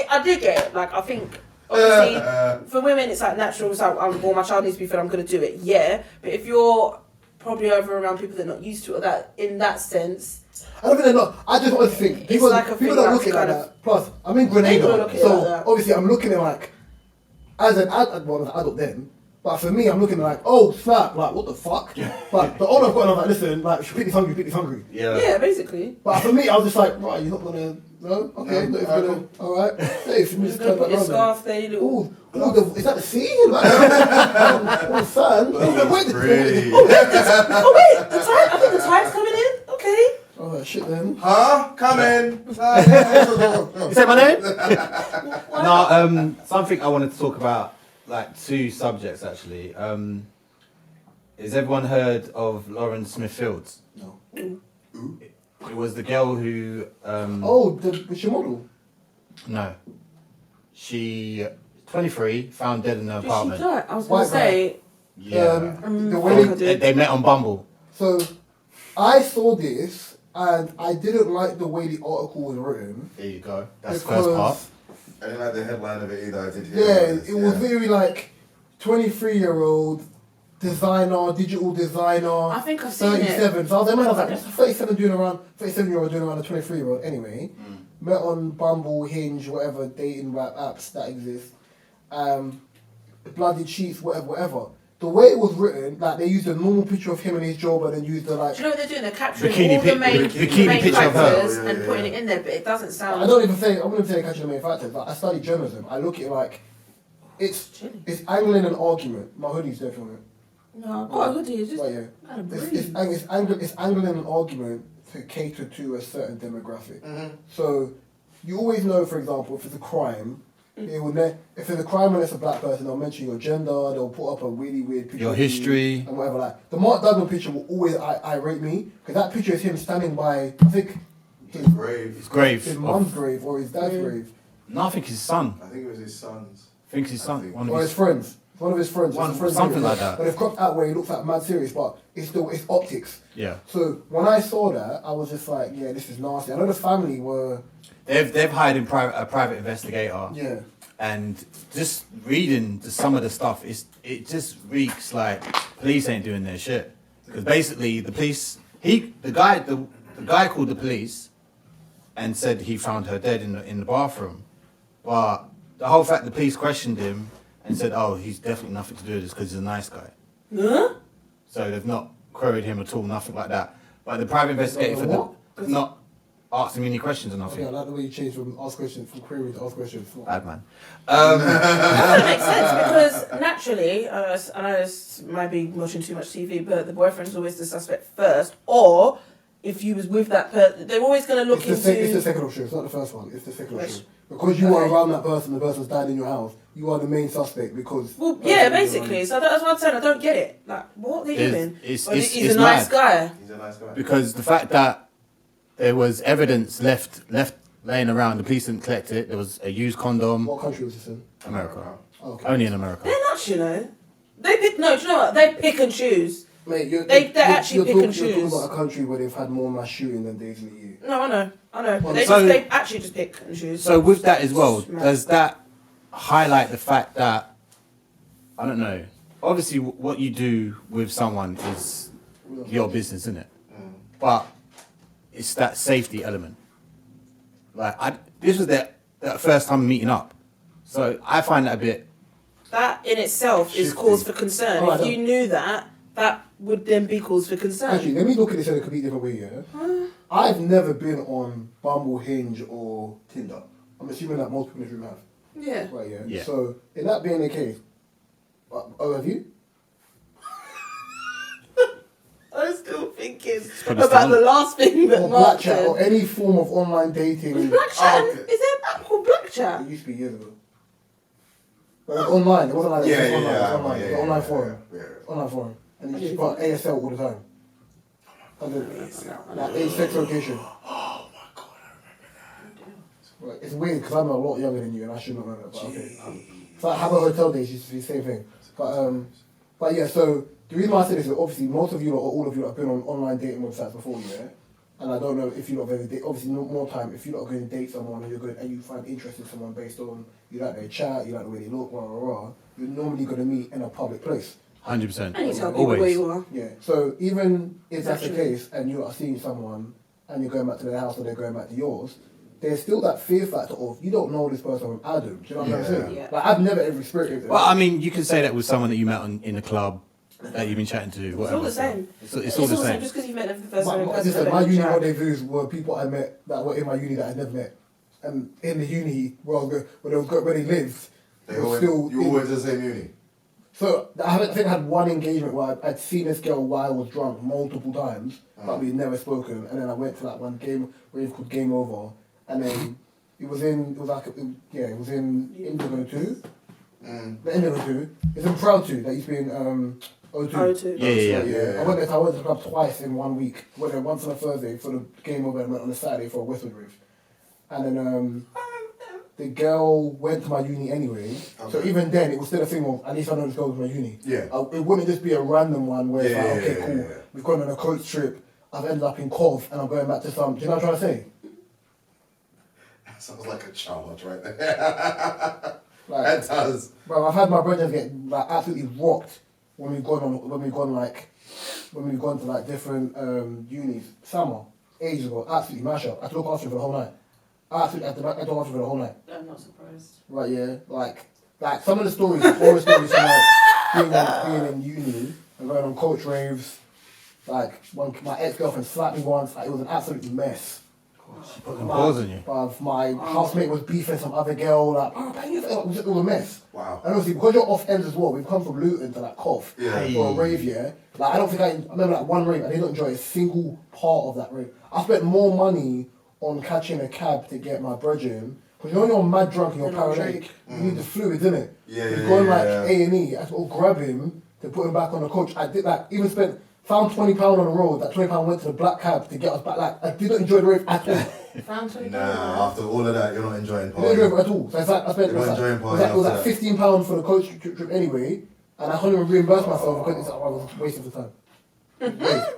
I did get it. Like, I think obviously for women it's like natural. It's like, well, my child needs to be fed. I'm gonna do it. Yeah, but if you're probably over around people that are not used to it, or that in that sense. I don't think they're not. I just want to think. People don't look at it like that. Plus, I'm in Grenada, so obviously I'm looking at like, as an adult then, But for me, I'm looking like, oh, slap, like, what the fuck? But the older I've got, I'm like, listen, like, Pitney's hungry. Yeah, basically. But for me, I was just like, right, you're not gonna, no? Okay, not even gonna, alright. Hey, for me, just turn Put back your around. scarf there, you little... Ooh, is that the sea? Like, oh, fan. Crazy. Oh wait, the tide, I think the tide's coming in. Okay. Oh, shit then. Huh? Come in. You say my name? No, something I wanted to talk about, like 2 subjects actually. Has everyone heard of Lauren Smith Fields? No. It was the girl who. Was she model? No. She, 23, found dead in her Did she apartment. die? I was gonna say. Yeah. The way They met on Bumble. So, I saw this and I didn't like the way the article was written. There you go. That's the first part. I didn't like the headline of it either. I did hear Yeah, this, it was very like 23-year-old designer, digital designer. I think I've seen 37. it. So I was like, what's a 37-year-old doing around a 23-year-old anyway? Met on Bumble, Hinge, whatever dating apps that exist. Bloody cheats, whatever. The way it was written, like they used a normal picture of him and his job, and then used the like. Do you know what they're doing? They're capturing Bikini all the main, bikini main picture of her. characters and Yeah. putting it in there, but it doesn't sound. I wouldn't even say catching the main factors. Like I studied journalism. I look at it like it's angling an argument. My hoodie's there from it. No, I've got a hoodie. It's just. Right, yeah. Kind of It's angling an argument to cater to a certain demographic. So you always know, for example, if it's a crime, it will if it's a crime and it's a black person, they'll mention your gender. They'll put up a really weird picture Your of you history. and whatever. Like the Mark Duggan picture will always irate me because that picture is him standing by, I think, his Grave. Grave. his mum's grave or his dad's grave No, I think his son. I think it was his son's. I think his son. One or of his his. friends. One of his friends. One- His friend's something grave. like that. But they've cropped out where he looks like mad serious, but it's optics. Yeah. So when I saw that, I was just like, yeah, this is nasty. I know the family were, They've hired a private investigator. yeah. And just reading some of the stuff, it just reeks like police ain't doing their shit. Because basically the police, the guy called the police and said he found her dead in the bathroom. But the whole fact the police questioned him and said, oh, he's definitely nothing to do with this because he's a nice guy. Huh? So they've not queried him at all, nothing like that. But the private investigator not asked him any questions or nothing. Yeah, I like the way you changed from ask questions, from query to ask questions. Bad man. That makes sense because naturally, I know this might be watching too much TV, but the boyfriend's always the suspect first. Or if you was with that person, they're always going to look It's the second option. It's not the first one. It's the second option. Because you are around that person, the person's died in your house. You are the main suspect because. Well, yeah, basically. So that's what I'm saying. I don't get it. Like, what are they doing? It's He's a nice mad. guy. He's a nice guy. Because the fact that there was evidence left laying around, the police didn't collect it. There was a used condom. What country was this in? America. Oh, okay. Only in America. They're nuts, you know. They pick. No, do you know what? They pick and choose. Mate, They actually pick and You're choose. talking about a country where they've had more mass shooting than days in the year. No, I know. Well, They actually just pick and choose. So with that as well, Mad. does that highlight the fact that, I don't know, obviously what you do with someone is your business, isn't it? But it's that safety element. Like, this was their first time meeting up. So I find that a bit... That in itself is cause for concern. Oh, I if don't- you knew that would then be cause for concern. Actually, let me look at this in a completely different way, yeah? I've never been on Bumble, Hinge, or Tinder. I'm assuming that most people in this room have. Yeah. Right, yeah? Yeah. So, in that being the case, have you? I'm still thinking probably about still- the last thing that Or Mark Blackchat, or said. any form of online dating. Was Blackchat? Oh, okay. Is there an app called Blackchat? It used to be years ago. But it was online. It wasn't like that. Yeah, It was yeah, online. yeah. It was online forum. Yeah. Online forum. And you just got ASL all the time. Like age, sex, location. Oh my god, I remember that. Right, it's weird because I'm a lot younger than you and I should not know that. But okay. It's like have a hotel days used to be the same thing. But yeah. So the reason why I say this is obviously most of you or all of you have been on online dating websites before, yeah. And I don't know if you lot have ever date. Obviously, more time. If you lot are going to date someone and you're good and you find interest in someone based on you like their chat, you like the way they look, rah rah rah, you're normally going to meet in a public place. 100%. And you tell people where you are. Yeah. So even if that's the Naturally. case and you are seeing someone and you're going back to their house or they're going back to yours, there's still that fear factor of you don't know this person from Adam. Do you know what I'm saying? Yeah. Like I've never ever experienced it. Well, I mean, you can say that with someone that you met in a club that you've been chatting to. It's Whatever. all the same. It's all the same. Just because you met them for the first time. My uni rendezvous were people I met that were in my uni that I never met, and in the uni where they lived, You all went to the same uni. So I think I had one engagement where I'd seen this girl while I was drunk multiple times, but we'd never spoken. And then I went to like one rave called Game Over, and then it was in Indigo 2. The Indigo 2. It's in Proud 2 that used to be in O2. O2. Yeah. I went to the club twice in 1 week. I went there once on a Thursday for the Game Over and went on a Saturday for a Westwood rave. And then the girl went to my uni anyway, so even then it was still a thing of at least I know this girl was my uni. Yeah. It wouldn't just be a random one where it's like, okay, cool, we've gone on a coach trip, I've ended up in Cov and I'm going back to some. Do you know what I'm trying to say? That sounds like a challenge right there. Like, that does. Bro, I've had my brothers get like absolutely rocked when we've gone to like different unis. Summer, ages ago, absolutely mash up. I had to look after him for the whole night. Absolutely, I had to look after him for the whole night. I'm not surprised. Right, yeah. Like some of the stories, horror stories from like being in uni and going on coach raves. Like my ex-girlfriend slapped me once. Like, it was an absolute mess. Putting paws on you. My housemate was beefing some other girl. Like, it was a mess. Wow. And obviously, because you're off ends as well, we've come from Luton to like Cov for a rave, yeah. Like I remember like one rave, I didn't enjoy a single part of that rave. I spent more money on catching a cab to get my brethren. Because you know when you're mad drunk and you're paranoid, you need the fluids, innit? Going like A&E, I had to go grab him to put him back on the coach. I did that, found £20 on the road, that £20 went to the black cab to get us back. Like, I didn't enjoy the rave at all. Found £20. Nah, after all of that, you're not enjoying I didn't partying. enjoy it at all. So it's like, I spent, You're not enjoying partying. it was like £15 for the coach trip anyway, and I couldn't even reimburse myself because I was wasting the time.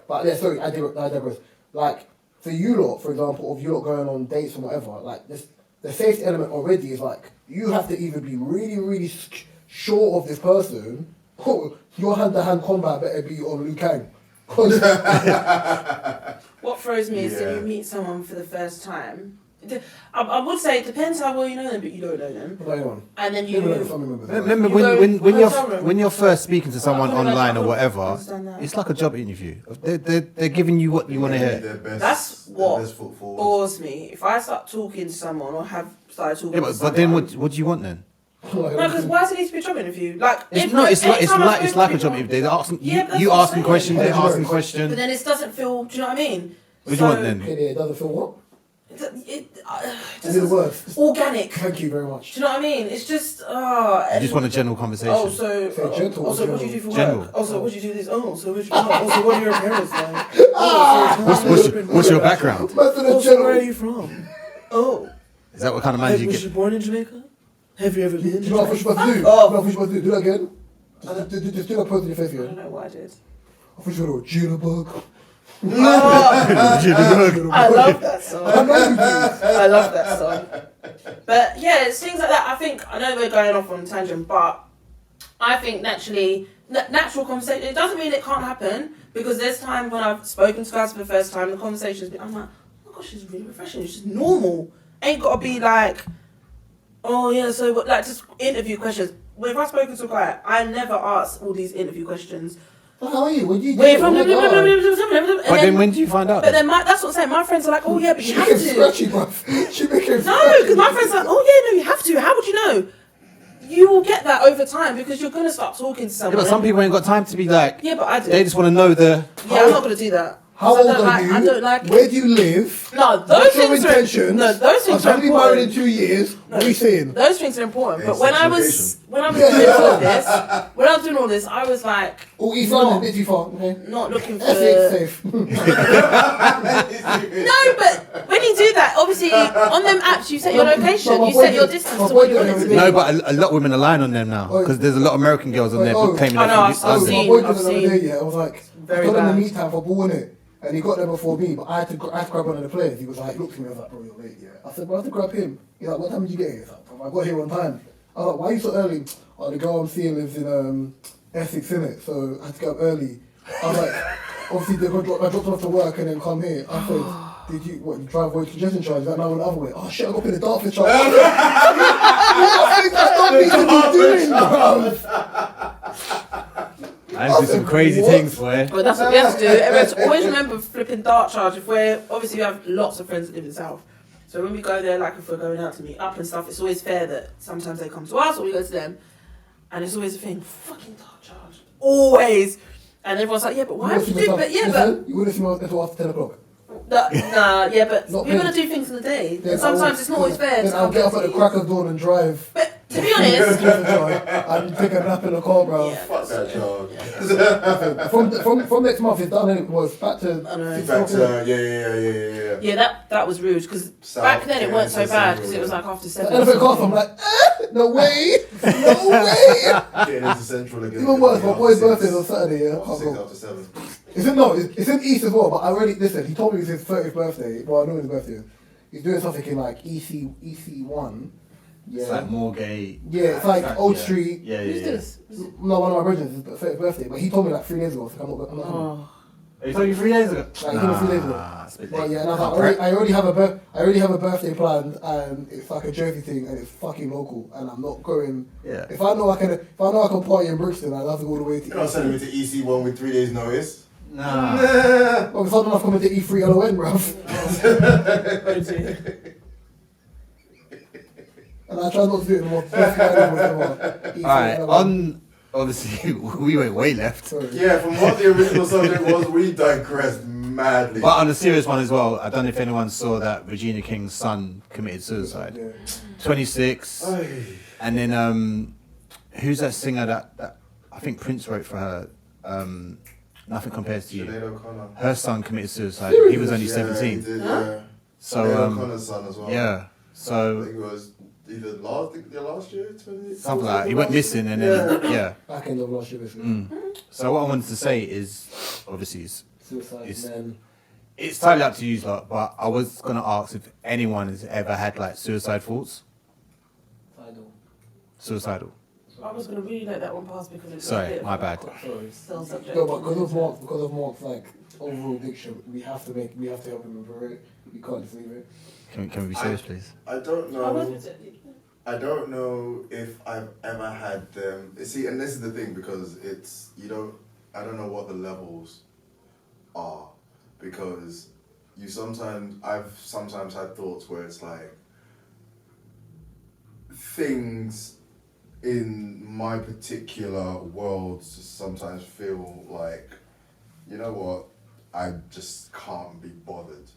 But yeah, sorry, I digress. Like, for you lot, for example, of you lot going on dates and whatever, like, the safety element already is like, you have to either be really, really sure of this person, or your hand-to-hand combat better be on Liu Kang. What throws me is when you meet someone for the first time. I would say it depends how well you know them, but you don't know them. And then you Remember when you're first speaking to someone online or whatever, it's like a job interview. They're giving you what you want to hear. That's what bores me. If I start talking to someone or have started talking to someone. But then what do you want then? No, because why does it need to be a job interview? Like, it's like a job interview. They're asking you asking questions, they're asking questions. But then it doesn't feel. Do you know what I mean? What do you want then? It doesn't feel what? It doesn't work. Organic. Thank you very much. Do you know what I mean? It's just You just want a general conversation. Oh, so also what do you do for work? Also, what do you do this? Oh, so what are your parents like? What's your background? Also, where are you from? Oh, is that what kind of man you was get? you born in Jamaica? Have you ever been? Do you know what I'm supposed to do? Do that again. Just do that pose in your face I again. don't know why I did. I thought you were a jitterbug. I love that song. I love that song. But yeah, it's things like that. I know we're going off on a tangent, but I think natural conversation, it doesn't mean it can't happen, because there's time when I've spoken to guys for the first time, the conversation's been, I'm like, oh my gosh, she's really refreshing, it's just normal. Ain't gotta be like, oh yeah, so what, like just interview questions. If I've spoken to a guy, I never ask all these interview questions. Well, how are you? When you Where you from? But then when do you find out? But then that's what I'm saying. My friends are like, oh yeah, but you have to. Scratchy, bruv. She became No, because my friends are like, oh yeah, no, you have to. How would you know? You will get that over time because you're gonna start talking to someone. Yeah, but some people ain't got time to be like. Yeah, but I do. They just want to know the. Yeah, I'm not gonna do that. How old are you? I don't like. Where do you live? No, those What's things your intentions? those things are I'm be married in important. 2 years. What are you saying? Those things are important. Yeah, But when I was doing all this, I was like, Oh, East London, bit too far. Okay. not looking for. Essex, safe. No, but when you do that, obviously on them apps, you set your location, you set your distance to what you want it to be. No, but a lot of women are lying on them now because there's a lot of American girls on there claiming I know, that. I've My seen. boy did it the other day, yeah. I was like, Very I told him bad. to meet time for ball, innit? And he got there before me, but I had to grab one of the players. He was like, look to me, I was like, bro, you're late, yeah. I said, bro, I have to grab him. He's like, what time did you get here? He's like, bro, I got here on time. I was like, why are you so early? Oh, the girl I'm seeing lives in Essex, innit? So I had to get up early. I was like, obviously, I dropped him off to work and then come here. I said, Did you drive away congestion charge? Is that now the other way? Oh shit, I got to pay the Dartford charge. That's not me to be doing, bro. I do some crazy things, boy. Well, that's what we have to do. Everyone's always remember flipping dart charge. If we're obviously we have lots of friends that live in the south, so when we go there, like if we're going out to meet up and stuff, it's always fair that sometimes they come to us or we go to them, and it's always a thing. Fucking dart charge, always. And everyone's like, yeah, but why would you do? But yeah, but you wouldn't see me until after 10 o'clock. Nah, yeah, but Not we're gonna do things in the day. And sometimes it's not always fair. Then I'll get up at the crack of dawn and drive. But to be honest, and take a nap in the car, bro. Yeah, Fuck that charge. From next month, it's done. It was back to. Yeah. That was rude because back then it weren't so bad because it was like after 7. Elephant Castle, I'm like, no way, no way. Getting into Central again. Even worse, my boy's birthday is on Saturday. Yeah, 6 after 7. It's in East as well. But I already listen. He told me it was his 30th birthday. Well, I know his birthday is. He's doing something in like EC1. Yeah. It's like Moorgate. Yeah, it's like Old Street. Yeah. Who's this? No, one of my brothers, his 30th birthday. But he told me like 3 days ago. So I'm not Oh. He told you 3 days ago? Like, he told me 3 days ago. It's a bit But late. yeah, and I was like, I already have a birthday planned, and it's like a Jersey thing, and it's fucking local, and I'm not going. Yeah. If I know I can party in Brixton, I'd have to go all the way to. You're not sending me to EC1 with 3 days notice. Nah. Oh, it's not enough coming to E3 LON, bruv. And I try not to do it anymore. Alright, obviously, we went way left. Sorry. Yeah, from what the original subject was, we digressed madly. But on a serious one as well, I don't know if anyone saw that Regina King's son committed suicide. Yeah. 26. Ay. And then, who's that singer that I think Prince wrote for her? Nothing Compares to You. Sinead O'Connor. Her son committed suicide. He was only 17. He did, yeah. So, Sinead O'Connor's son as well. yeah. I So, think it was either last year, 20, something like that. He went missing and then, yeah. Back end of last year, basically. So what I wanted to say is, obviously, Suicide, man. it's totally up to you lot, but I was going to ask if anyone has ever had, like, suicide thoughts. Suicidal. I was gonna really let that one pass because it's Sorry, a bit my of bad. Sorry. still subject. No, but because of Mark's like overall addiction, we have to help him improve it. We can't just leave it. Can we be serious, please? I don't I was know. with it. I don't know if I've ever had them. See, and this is the thing because it's I don't know what the levels are because I've sometimes had thoughts where it's like things in my particular world sometimes feel like, you know what, I just can't be bothered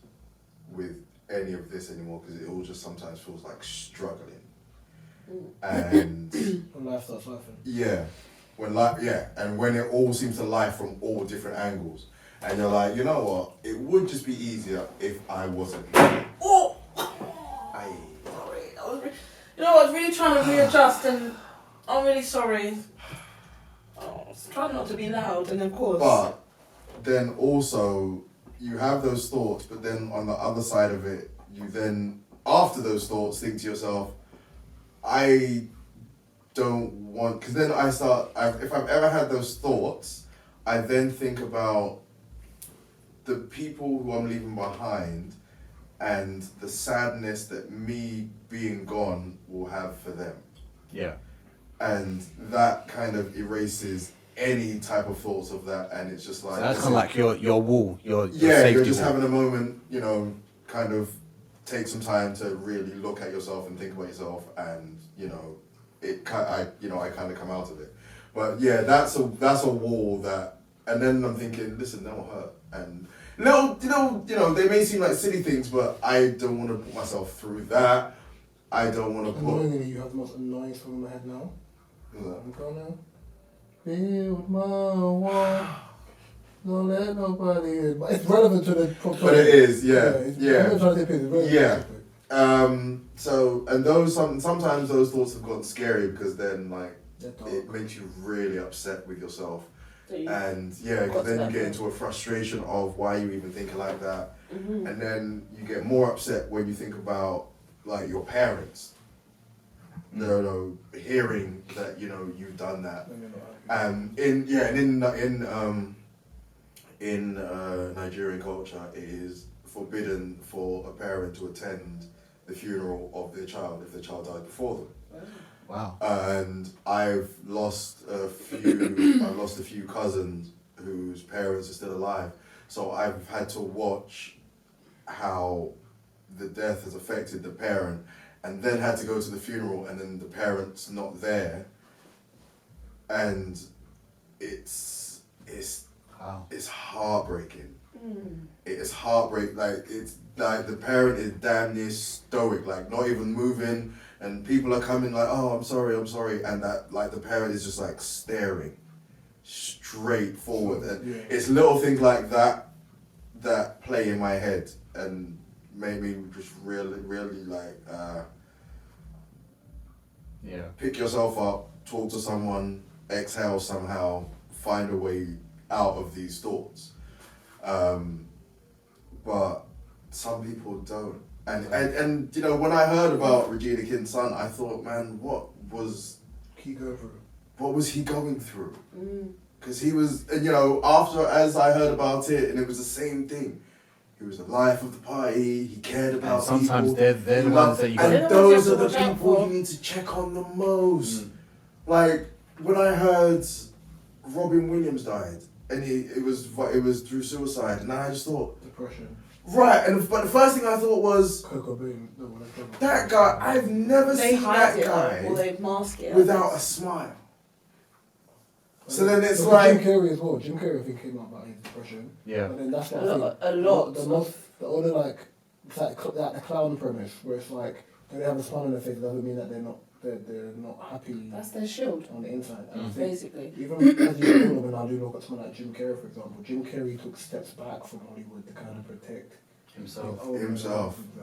with any of this anymore because it all just sometimes feels like struggling. And When life starts laughing. yeah, and when it all seems to lie from all different angles, and you're like, you know what, it would just be easier if I wasn't here. Oh! Aye. Sorry. You know what, I was really trying to readjust and I'm really sorry. Oh, I was trying not to be loud and of course. But then also, you have those thoughts, but then on the other side of it, you then, after those thoughts, think to yourself, I don't want, because then if I've ever had those thoughts, I then think about the people who I'm leaving behind and the sadness that me being gone will have for them. Yeah. And that kind of erases any type of thoughts of that, and it's just like... So that's kind of like your wall, your yeah, safety you're just wall. having a moment, kind of take some time to really look at yourself and think about yourself, and I kind of come out of it. But yeah, that's a wall that, and then I'm thinking, listen, that will hurt, and they may seem like silly things, but I don't want to put myself through that. I don't want to put. Annoyingly, you have the most annoying song in my head now. I'm going now. Build my wall. Don't let nobody in. But it's relevant to the. But it is, yeah. I'm not trying to take it. Yeah. So, and sometimes those thoughts have gotten scary because then it makes you really upset with yourself. And yeah, because then you get into a frustration of why you even thinking like that. Mm-hmm. And then you get more upset when you think about like your parents. Hearing that you've done that. In Nigerian culture, it is forbidden for a parent to attend the funeral of their child if their child died before them. Wow. And I've lost a few cousins whose parents are still alive. So I've had to watch how the death has affected the parent, and then had to go to the funeral, and then the parent's not there, and it's heartbreaking. It is heartbreaking. Like, it's like the parent is damn near stoic, like not even moving, and people are coming like, oh, I'm sorry, and that, like, the parent is just like staring straight forward, and it's little things like that that play in my head and made me just really like pick yourself up, talk to someone, exhale somehow, find a way out of these thoughts. But some people don't. And you know, when I heard about Regina King's son, I thought, man, what was he going through? Because he was, and you know, as I heard about it, and it was the same thing. He was the life of the party. He cared about and sometimes people. they're the ones that you got. And those are the people you need to check on the most. Like, when I heard Robin Williams died, and it was through suicide, and I just thought depression. Right, but the first thing I thought was that guy. I've never seen that guy or they mask it without a smile. So then it's like Jim Carrey as well. Jim Carrey, I think, came out about his depression. Yeah. And then that's what a lot. The only like it's like the clown premise where it's like they have a smile on their face. It doesn't mean that they're not happy. That's their shield on the inside. And basically. Even as you get older, when I do look at someone like Jim Carrey, for example, Jim Carrey took steps back from Hollywood to kind of protect himself.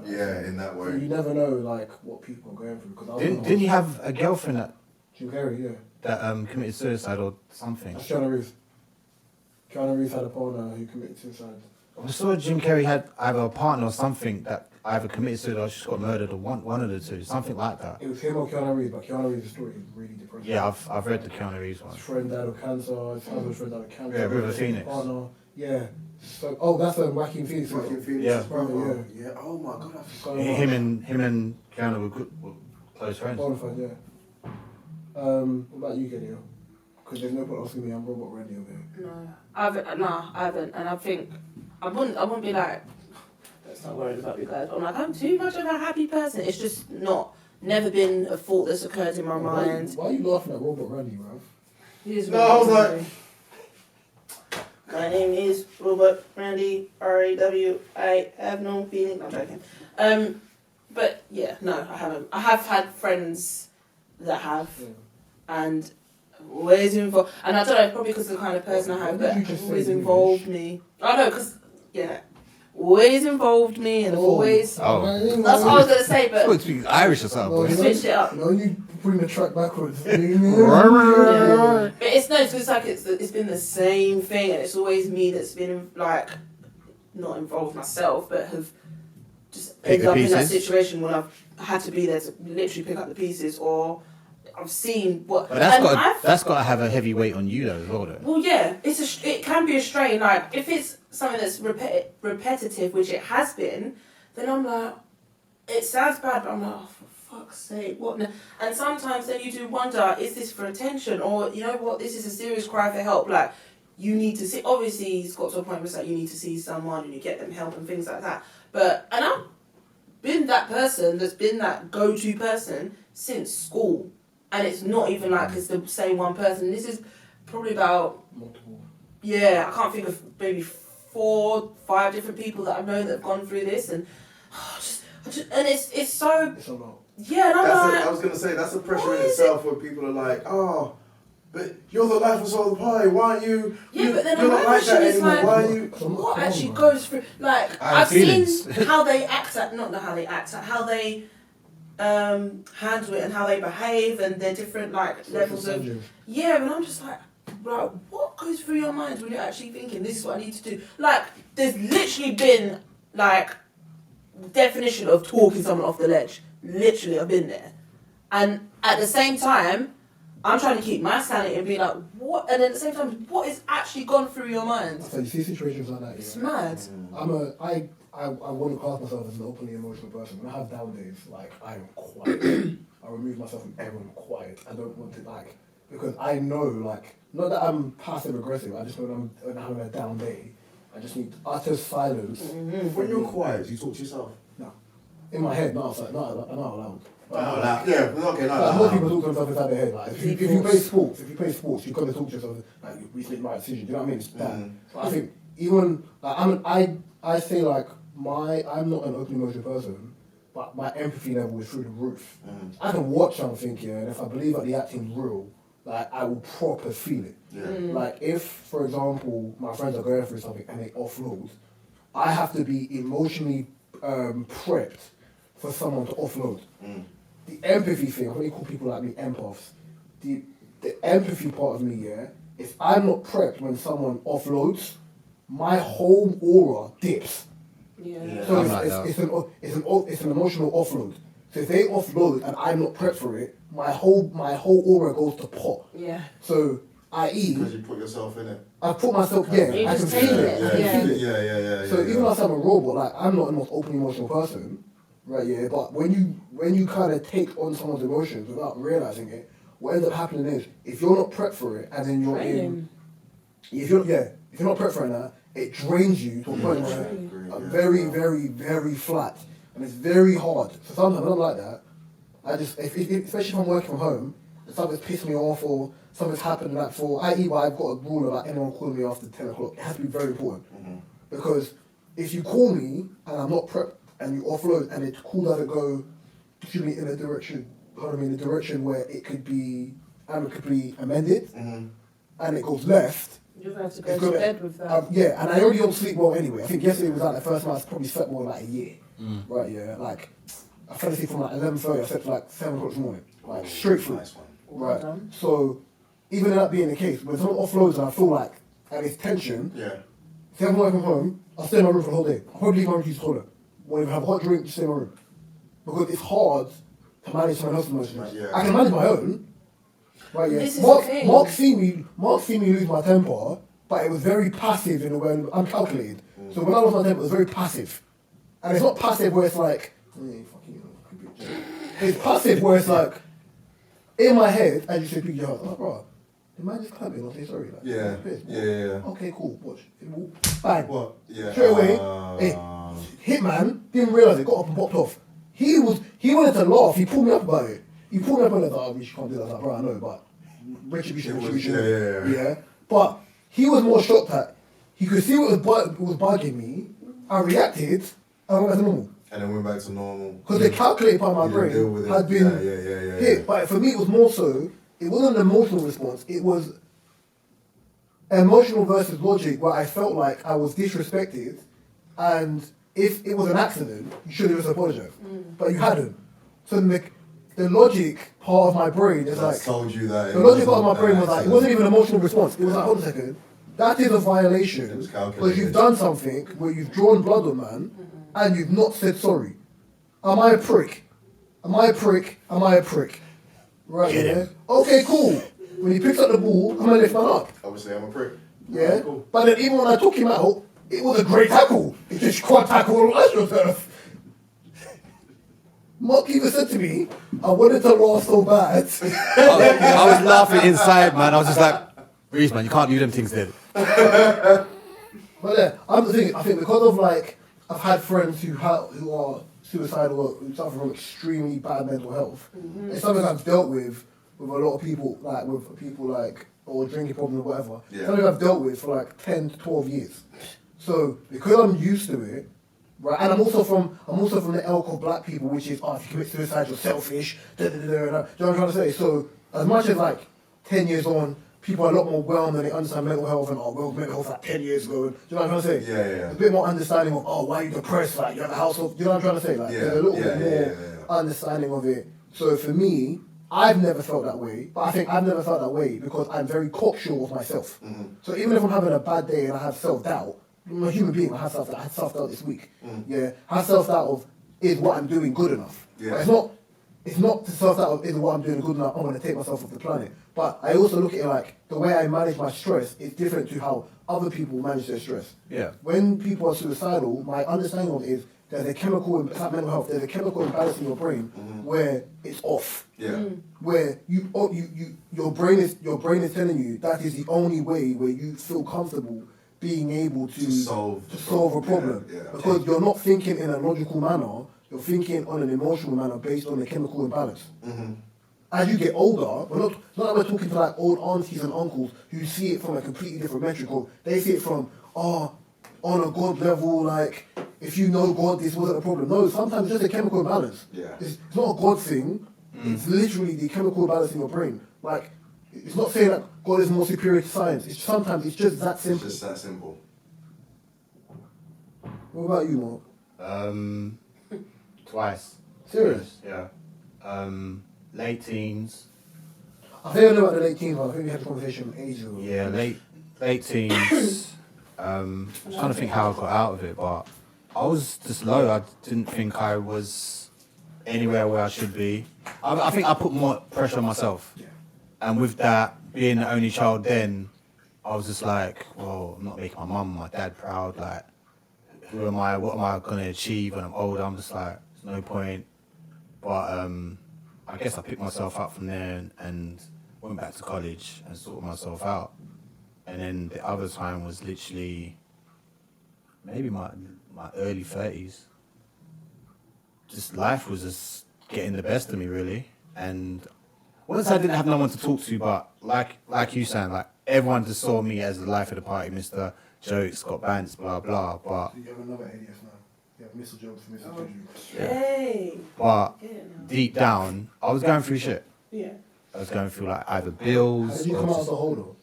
Yeah, in that way. So you never know like what people are going through. Because Didn't he have a girlfriend that Jim Carrey? Yeah. That committed suicide or something? That's Keanu Reeves. Keanu Reeves had a partner who committed suicide. I saw Jim Carrey had either a partner or something that either committed suicide or just got murdered, or one of the two, something like that. It was him or Keanu Reeves, but Keanu Reeves' story is really depressing. Yeah, I've read the Keanu Reeves one. His friend died of cancer, his husband's friend died of cancer. Yeah, River Phoenix. Partner. Yeah. So, that's Joaquin Phoenix. Yeah. Brother, yeah. Oh my God. Him and Keanu were close friends. Bonafide, yeah. What about you, Gideon? Because there's no point asking me, I'm Robot Randy over here. No, I haven't, and I think I wouldn't be like, let's not worry about you guys. I'm like, I'm too much of a happy person. It's just never been a thought that's occurred in my mind. Why are you laughing at Robot Randy, Rav? I was like, my name is Robert Randy RAW. I have no feeling. I'm joking. But yeah, no, I haven't. I have had friends that have, and always involved. And I don't know, probably because of the kind of person I have, but always involved me. I know, because always involved me, and always. Oh, that's what I was gonna say, but. Supposed to be Irish or something. Switched it up. No, you putting the track backwards. But it's like it's been the same thing, and it's always me that's been like not involved myself, but have just ended up in that situation when I've had to be there to literally pick up the pieces, or I've seen what. But that's got to have a heavy weight on you though, as well. Though. Well, yeah, it can be a strain. Like if it's something that's repetitive, which it has been, then I'm like, it sounds bad, but I'm like, oh, for fuck's sake, what? And sometimes then you do wonder, is this for attention, or you know what? This is a serious cry for help. Like you need to see. Obviously, it's got to a point where it's like you need to see someone and you get them help and things like that. And I've been that person that's been that go-to person since school. And it's not even like it's the same one person. This is probably about multiple. Yeah, I can't think of maybe 4, 5 different people that I've known that have gone through this, and and it's so. It's a lot. Yeah, and I was gonna say that's the pressure in itself where people are like, oh, but you're the life of the party. Why aren't you? Yeah, but then you're not like that anymore. Like, why are you? What actually goes through? Like I've seen how they act at, not how they act at, how they. Handle it and how they behave and their different levels of and I'm just like what goes through your mind when you're actually thinking this is what I need to do? Like there's literally been definition of talking someone off the ledge. Literally I've been there, and at the same time I'm trying to keep my sanity and be like what, and at the same time what is actually gone through your mind? So you see situations like that. It's mad. I wouldn't class myself as an openly emotional person. When I have down days, like, I am quiet. I remove myself from everyone quiet. I don't want to, like, because I know, like, not that I'm passive aggressive, I just know when I'm having a down day, I just need utter silence. When you're quiet, do you talk to yourself? No. In my head, not outside, not loud. Yeah, okay, no. Most people talk to themselves inside their head. Like, if you play sports, you've got to talk to yourself. Like, we make the right decision. Do you know what I mean? It's that. So I think even like, I say like I'm not an open emotional person, but my empathy level is through the roof. I can watch something here, and if I believe that the acting's real, like I will proper feel it. Like if, for example, my friends are going through something and they offload, I have to be emotionally prepped for someone to offload. The empathy thing, what you call people like me empaths, the empathy part of me, yeah, if I'm not prepped when someone offloads, my whole aura dips. Yeah. So it's an emotional offload. So if they offload and I'm not prepped for it, my whole aura goes to pot. Yeah. So i.e. because you put yourself in it. I put myself, You I can just feel take it. it. I can feel it. Yeah. So even though I'm a robot, like I'm not the most openly emotional person, right? Yeah, but when you kind of take on someone's emotions without realizing it, what ends up happening is if you're not prepped for it, and then you're if you're not prepped for it now, it drains you to a point where I'm very, very, very flat, and it's very hard. So sometimes I don't like that. I just, especially if I'm working from home, and something's pissed me off or something's happened like i.e. I've got a rule about anyone calling me after 10 o'clock. It has to be very important. Because if you call me and I'm not prepped and you offload and the call doesn't go in a direction where it could be amicably amended and it goes left, You're going to have to go to bed with that. yeah, and I already don't sleep well anyway. I think yesterday was like the first time I probably slept more in like a year. Right, yeah, like I fell asleep from like 11:30, I slept till like 7 o'clock this morning. Like straight through. Nice one. Right. Well done. So even that being the case, when someone offloads and I feel like and it's tension, if I'm working from home, I'll stay in my room for the whole day. I'll probably leave my room to use the toilet. When I have a hot drink, just stay in my room. Because it's hard to manage someone else's emotions. Yeah. I can manage my own. Right, yeah. This is the thing. Mark see me lose my temper, but it was very passive in a way. I'm calculated. So when I lost my temper, it was very passive. And it's not passive where it's like, it's passive where it's like, in my head, as you say, pick your heart. I'm like, bro, the man just clap it and I'll say sorry. Like, Yeah. Okay, cool. Watch. Bang. What? Yeah. Straight away, hey, Hitman didn't realise it, got up and popped off. He wanted to laugh, he pulled me up about it. He pulled me up and I was like, oh, we can't do that. I was like, bro, I know, but retribution. Yeah. But he was more shocked that he could see what was bugging me. I reacted and went back to normal. And then went back to normal. Because the calculated part of my brain had been hit. But for me, it was more so, it wasn't an emotional response, it was emotional versus logic where I felt like I was disrespected, and if it was an accident, you should have just apologized. But you hadn't. So the logic part of my brain is like, told you that the logic part of my brain was like, it wasn't even an emotional response. It was like, hold on a second, that is a violation because you've done something where you've drawn blood on man and you've not said sorry. Am I a prick? Right, yeah? Okay, cool. When he picks up the ball, I'm gonna lift man up. Obviously, I'm a prick. Yeah? Right, cool. But then even when I took him out, it was a great tackle. It just quad tackle all astroturf. Mark even said to me, I wanted to laugh so bad. I was laughing inside, man. I was just like, Reese, man, you can't do them things then. But yeah, I think because of like, I've had friends who are suicidal or who suffer from extremely bad mental health. It's something I've dealt with a lot of people, or drinking problems or whatever. Yeah. Something I've dealt with for like 10 to 12 years. So because I'm used to it, right, and I'm also from the ilk of black people, which is, if you commit suicide, you're selfish. Do you know what I'm trying to say? So as much as like 10 years on, people are a lot more well and they understand mental health and mental health like 10 years ago. Do you know what I'm trying to say? Yeah. There's a bit more understanding of why are you depressed? Like you have a household. Do you know what I'm trying to say? Like there's a little bit more understanding of it. So for me, I've never felt that way, but I think I've never felt that way because I'm very cocksure of myself. So even if I'm having a bad day and I have self-doubt, I'm a human being. I had self-doubt this week. I had self-doubt of, is what I'm doing good enough? Yeah. But it's not, it's not to self that is what I'm doing good enough. I'm going to take myself off the planet. But I also look at it like the way I manage my stress is different to how other people manage their stress. Yeah. When people are suicidal, my understanding of it is there's a chemical, it's like mental health, there's a chemical imbalance in your brain where it's off. Yeah. Where your brain is telling you that is the only way where you feel comfortable being able to solve a problem. Yeah. Because you're not thinking in a logical manner, you're thinking on an emotional manner based on a chemical imbalance. As you get older, not that we're talking to like old aunties and uncles who see it from a completely different metric, or they see it from, on a God level, like, if you know God, this wasn't a problem. No, sometimes it's just a chemical imbalance. Yeah. It's not a God thing, it's literally the chemical imbalance in your brain. Like, it's not saying that God is more superior to science, sometimes it's just that simple. It's just that simple. What about you, Mark? Twice. Serious? Yeah. Late teens. I think I know about the late teens one. I think we had a conversation ages ago. Yeah, late teens. I'm trying to think how I got out of it, but I was just low. I didn't think I was anywhere where I should be. I think I put more pressure on myself. Yeah. And with that, being the only child then, I was just like, well, I'm not making my mum, my dad proud. Like, who am I? What am I going to achieve when I'm older? I'm just like, there's no point. But I guess I picked myself up from there and went back to college and sorted myself out. And then the other time was literally maybe my early 30s. Just life was just getting the best of me, really. And once I didn't have no one to talk to, but like you saying, like everyone just saw me as the life of the party, Mr. Jokes, got bants, blah blah. But You have another alias now. You have Mr. Jokes, Mr. Juju. Hey. but deep down, I was going through shit. Yeah. I was going through like either How bills did you or come out of just, the hole though?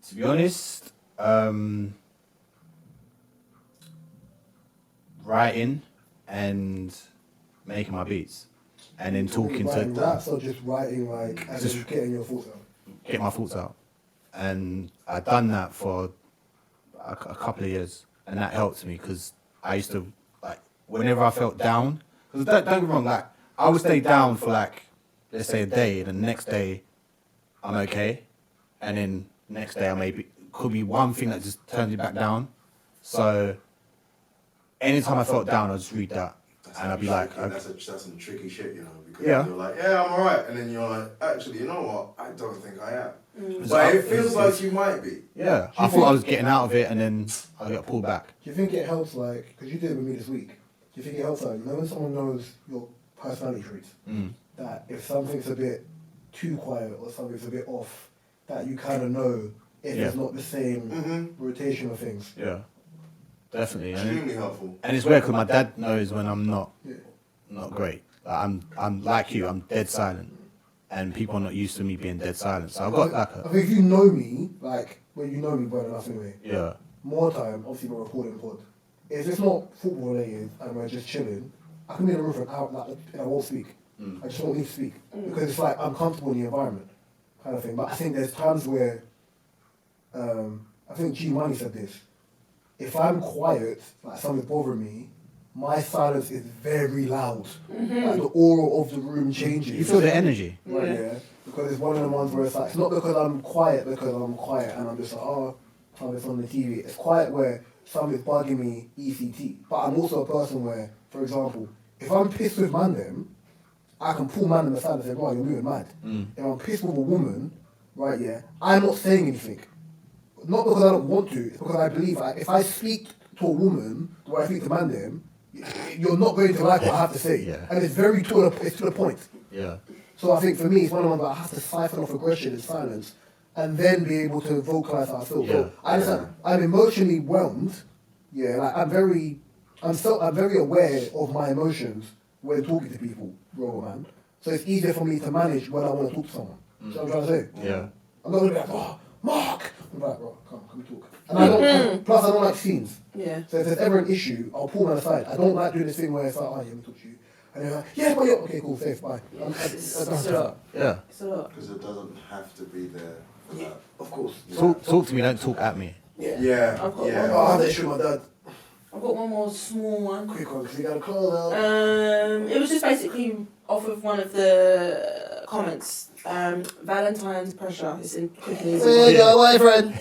to be honest, writing and making my beats, and then talking Writing to raps or just writing like and Just- just getting your thoughts out? get my thoughts out. And I'd done that for a couple of years, and that helped me because I used to, like, whenever I felt down, because don't get me wrong, like, I would stay down for like, let's say a day, and then the next day I'm okay, and then next day I could be one thing that just turns me back down. So anytime I felt down, I'd just read that, and I'd be like, that's some tricky shit, you know, because Yeah. you're like, yeah, I'm alright, and then you're like, actually, you know what? I don't think I am. Mm. But it feels like you might be. yeah, I thought I was getting out of it, and then I got pulled back. Do you think it helps, like, because you did it with me this week, do you think it helps, like, when someone knows your personality traits, that if something's a bit too quiet or something's a bit off, that you kind of know if it's not the same rotation of things? Yeah, definitely. Extremely helpful. And it's weird because my dad knows when I'm not Yeah. great. Like, I'm like you. I'm dead silent, and people are not used to me being dead silent. So I've got like I think if you know me, like, well, you know me well enough anyway, yeah, more time, obviously we're recording pod. If it's not football related and we're just chilling, I can be in a room for an hour like, and I won't speak. I just won't need to speak. Because it's like I'm comfortable in the environment, kind of thing. But I think there's times where, I think G Money said this, if I'm quiet, like something's bothering me, my silence is very loud. Like the aura of the room changes. you feel the energy. Right, yeah. Because it's one of the ones where it's like, it's not because I'm quiet and I'm just like, oh, something's on the TV. It's quiet where something's bugging me, ECT. But I'm also a person where, for example, if I'm pissed with man them, I can pull man them aside and say, bro, you're moving mad. If I'm pissed with a woman, right, yeah, I'm not saying anything. Not because I don't want to, it's because I believe like, if I speak to a woman the way I speak to man them, you're not going to like what I have to say. Yeah. And it's very to the point. Yeah, So I think for me, it's one of the ones that I have to siphon off aggression in silence and then be able to vocalize how I feel. Yeah. So I'm emotionally whelmed. Yeah, like I'm very aware of my emotions when talking to people, bro, man. So it's easier for me to manage when I want to talk to someone. You know what I'm trying to say? yeah, I'm not going to be like, oh, Mark! I'm like, bro, come, can we talk? And I don't, plus I don't like scenes. Yeah. So if there's ever an issue, I'll pull man aside. I don't like doing this thing where it's like, oh, yeah, let me talk to you. And they're like, yeah, but yeah, okay, cool, safe, bye. It's a lot. yeah. It's a lot. Because it doesn't have to be there for that. Of course. Talk to me. Don't talk at me. Yeah. Yeah, I've got yeah. Oh, I had that issue with my dad. I've got one more small one. Quick one, because you got to close out. It was just basically off of one of the comments. Valentine's pressure is in quick and easy. Hey, your boyfriend.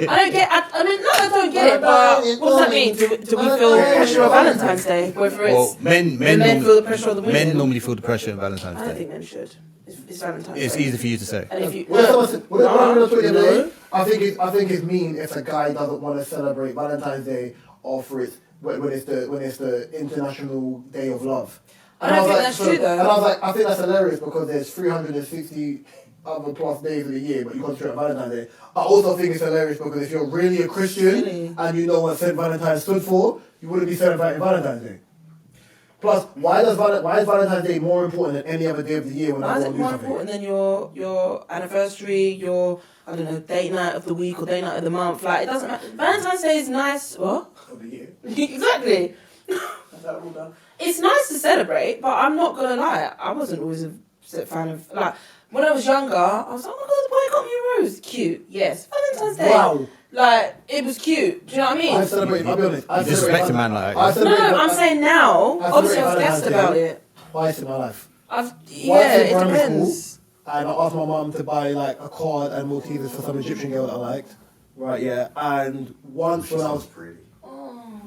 I don't get. I mean, no, I don't get it. But what does that mean? Do we feel the pressure of Valentine's Day? Whether it's men feel the pressure of the women. Men normally feel the pressure of Valentine's I don't Day. think men should. It's Valentine's It's Day. easy for you to say. And if you, I think it's mean if a guy doesn't want to celebrate Valentine's Day or for it when it's the International Day of Love. I don't think that's true though. And I was like, I think that's hilarious because there's 360 other plus days of the year, but you concentrate on Valentine's Day. I also think it's hilarious because if you're really a Christian and you know what St. Valentine stood for, you wouldn't be celebrating Valentine's Day. Plus, why is Valentine's Day more important than any other day of the year when Why I is go it and do more something? important than your anniversary, your I don't know, date night of the week or date night of the month? Like it doesn't matter. Valentine's Day is nice. What? Of the year. Exactly. It's nice to celebrate, but I'm not gonna lie. I wasn't always a fan of like when I was younger. I was like, oh my god, the boy got me a rose. Cute, yes. Valentine's Day. Wow. Like it was cute. Do you know what I mean? I celebrate. I'll be honest. I You disrespect a man like that. No, I'm saying now. I Obviously, I was celebrate gassed about Valentine's it. twice in my life. Yeah, in it primary depends. And I asked my mum to buy like a card and Maltesers for some Egyptian girl that I liked. Right, yeah. And once when I was pretty.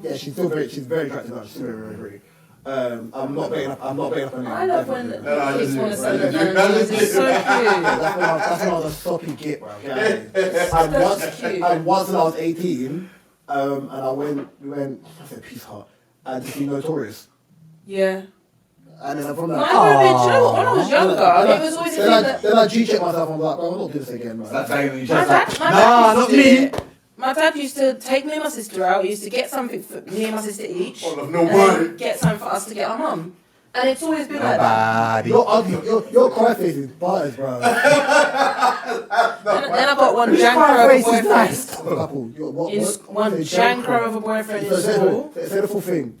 yeah, she's very attractive now. She's very pretty. I'm not big enough on her. I love when I kids just- want to I celebrate just- Valentine's. It's so cute. That's when I was a soppy git, bro. And once when I was 18, and we went, I said Peace Heart, and to see Notorious. Yeah. And then from No, that, I would have been, you know what, when I was younger, it was always a thing that... Then I G-check myself, I'm like, bro, I'm not doing this again, man. My dad not used to me. do it. My dad used to take me and my sister out. He used to get something for me and my sister each. Oh, no and word. then get something for us to get our mum. And it's always been like that. Nobody. You're ugly. Your cry face is butters, bro. Then I got one jankro of a boyfriend. One jankro of a boyfriend in school. Say the full thing.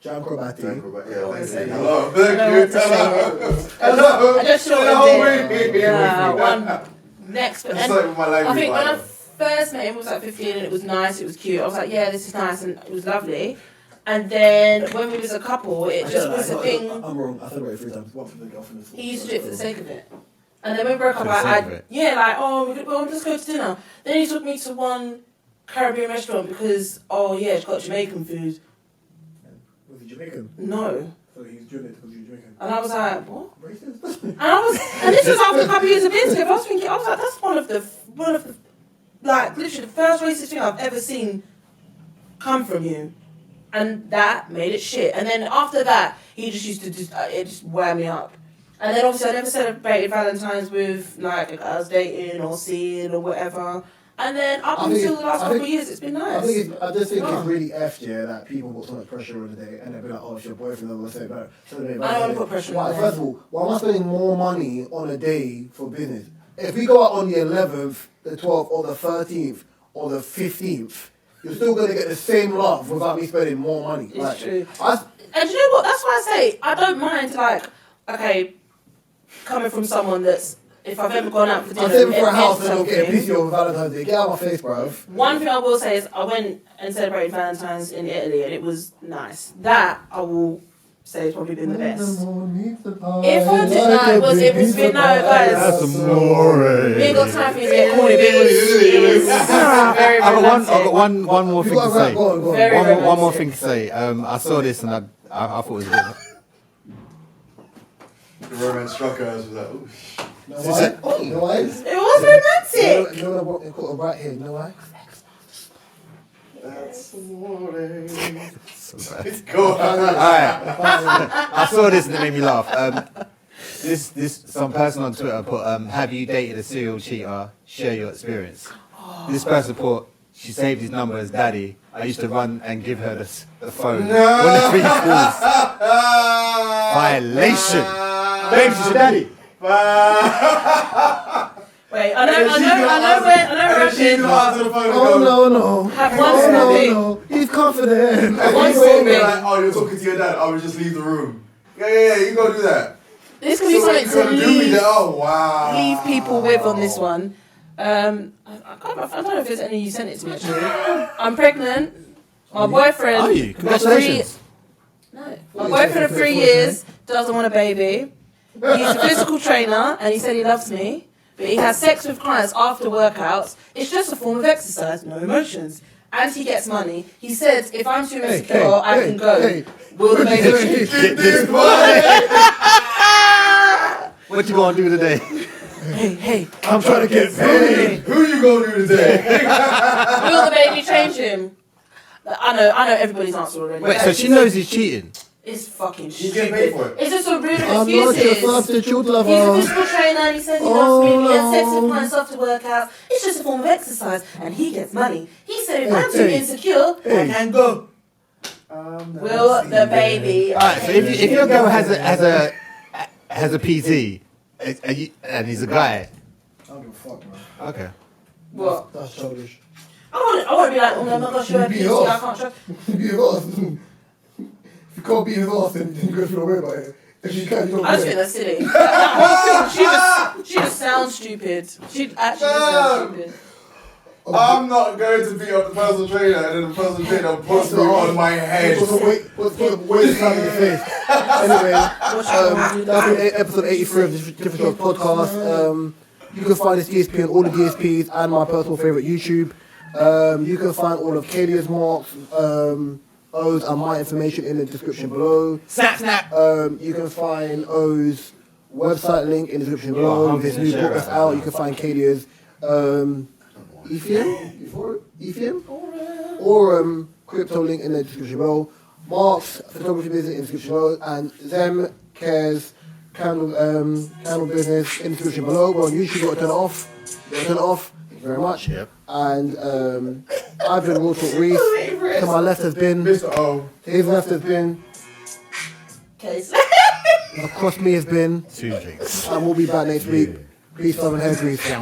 Jankro Batty. Hello. Thank you. Hello. I just shortened it. Yeah, one next. And I think when I first met him, it was like 15 and it was nice, it was cute. I was like, yeah, this is nice and it was lovely. And then when we was a couple, it just was a thing. I'm wrong. I celebrated 3 times. One for the girlfriend. He used to do it for the sake of it. And then when we broke up, For the sake of it? let's go to dinner. Then he took me to one Caribbean restaurant because, it's got Jamaican food. Was he Jamaican? No. So he's doing it because he's Jamaican. And I was like, what? Racist? And this was after a couple of years of being together. I was like, that's one of the, like, literally the first racist thing I've ever seen come from you. And that made it shit. And then after that, he just used to it just wear me up. And then obviously I never celebrated Valentine's with like a guy I was dating or seeing or whatever. And then up until the last couple of years, it's been nice. I just think it's really effed, yeah, that people put so much pressure on the day and they'll be like, oh, it's your boyfriend, I'm going to say about it. I don't want to put pressure on First of all, why am I spending more money on a day for business? If we go out on the 11th, the 12th, or the 13th, or the 15th, you're still going to get the same love without me spending more money. It's true. And you know what? That's why I say I don't mind, like, okay, coming from someone that's, if I've ever gone out for dinner, I'm saving for a house and something, don't get a piece of Valentine's Day. Get out of my face, bro. one thing I will say is I went and celebrated Valentine's in Italy and it was nice. That I will say has probably been the best. If I did not, it was been no, guys. That's amore. We ain't got time for you to get corny, but it was very I've romantic. got one more thing to say. Go on. Very romantic. One more thing to say. I saw this and I thought it was a bit. The romance struck us with that. Ooh. You know why? It was romantic. You know what? It's got a right here. You know why? That's amore. So bad. Go on. Alright. I saw this and it made me laugh. Some person on Twitter put, have you dated a serial cheater? Share your experience. This person put, she saved his number as daddy. I used to run and give her the phone. No. When the 3 calls. Violation. Baby, she's your daddy. Wait, I know where She's the one to the phone and Oh go, no. have one story. No. He's confident. And One you won't be story. like, oh, you're talking to your dad. I would just leave the room. Yeah, you go do that. This could be something you to gonna do me leave, that? Oh, wow. leave people with on this one. I don't know if there's any you sent it to me actually. I'm pregnant. My boyfriend. Are you? Congratulations. No. My boyfriend of 3 years doesn't want a baby. He's a physical trainer and he said he loves me. But he has sex with clients after workouts. It's just a form of exercise, no emotions. And he gets money. He said, if I'm too insecure, I can go. Will the baby Get this money. What you gonna do today? Hey, I'm trying to get paid. Who you gonna do today? will the baby change him? I know everybody's answer already. Wait, so she knows he's cheating? It's fucking He's shit. getting paid for it. It's just a rude I'm not your excuses. substitute He's a lover. physical trainer and he said he loves me. He has sex with clients after workouts. It's just a form of exercise and he gets money. He said if I'm too insecure, I can go. Will the baby? Alright, so if your girl has a PT and he's a guy, I don't give a fuck, man. okay. What? That's childish. I want to be like, oh my gosh, you're a Be PT, off. I can't trust. Beat his ass. If you can't beat his ass, then you gotta feel away about it. If you can, you don't I just care. think that's silly. she just sounds stupid. She actually just sounds stupid. I'm not going to beat up the personal trainer and then the personal trainer puts me on my head. What's the weight slap in the face? Anyway, that's been episode 83 of the Different Strokes podcast. You can find this DSP on all the DSPs and my personal favourite YouTube. You can find all of Kalia's marks, O's and my information in the description below. Snap. You can find O's website link in the description below. This new book that's out. You can find Kalia's Ethereum or crypto link in the description below. Mark's photography business in the description below, and Zem Cares candle business in the description below. Well, on YouTube, you got to turn it off. Thank you very much. Yep. And I've been Raw Talk Reese. To my left has been Mr. O. to his left has been Case. across me has been, 2 drinks. and we'll be back next week. Peace, love, and hair grease. Yeah.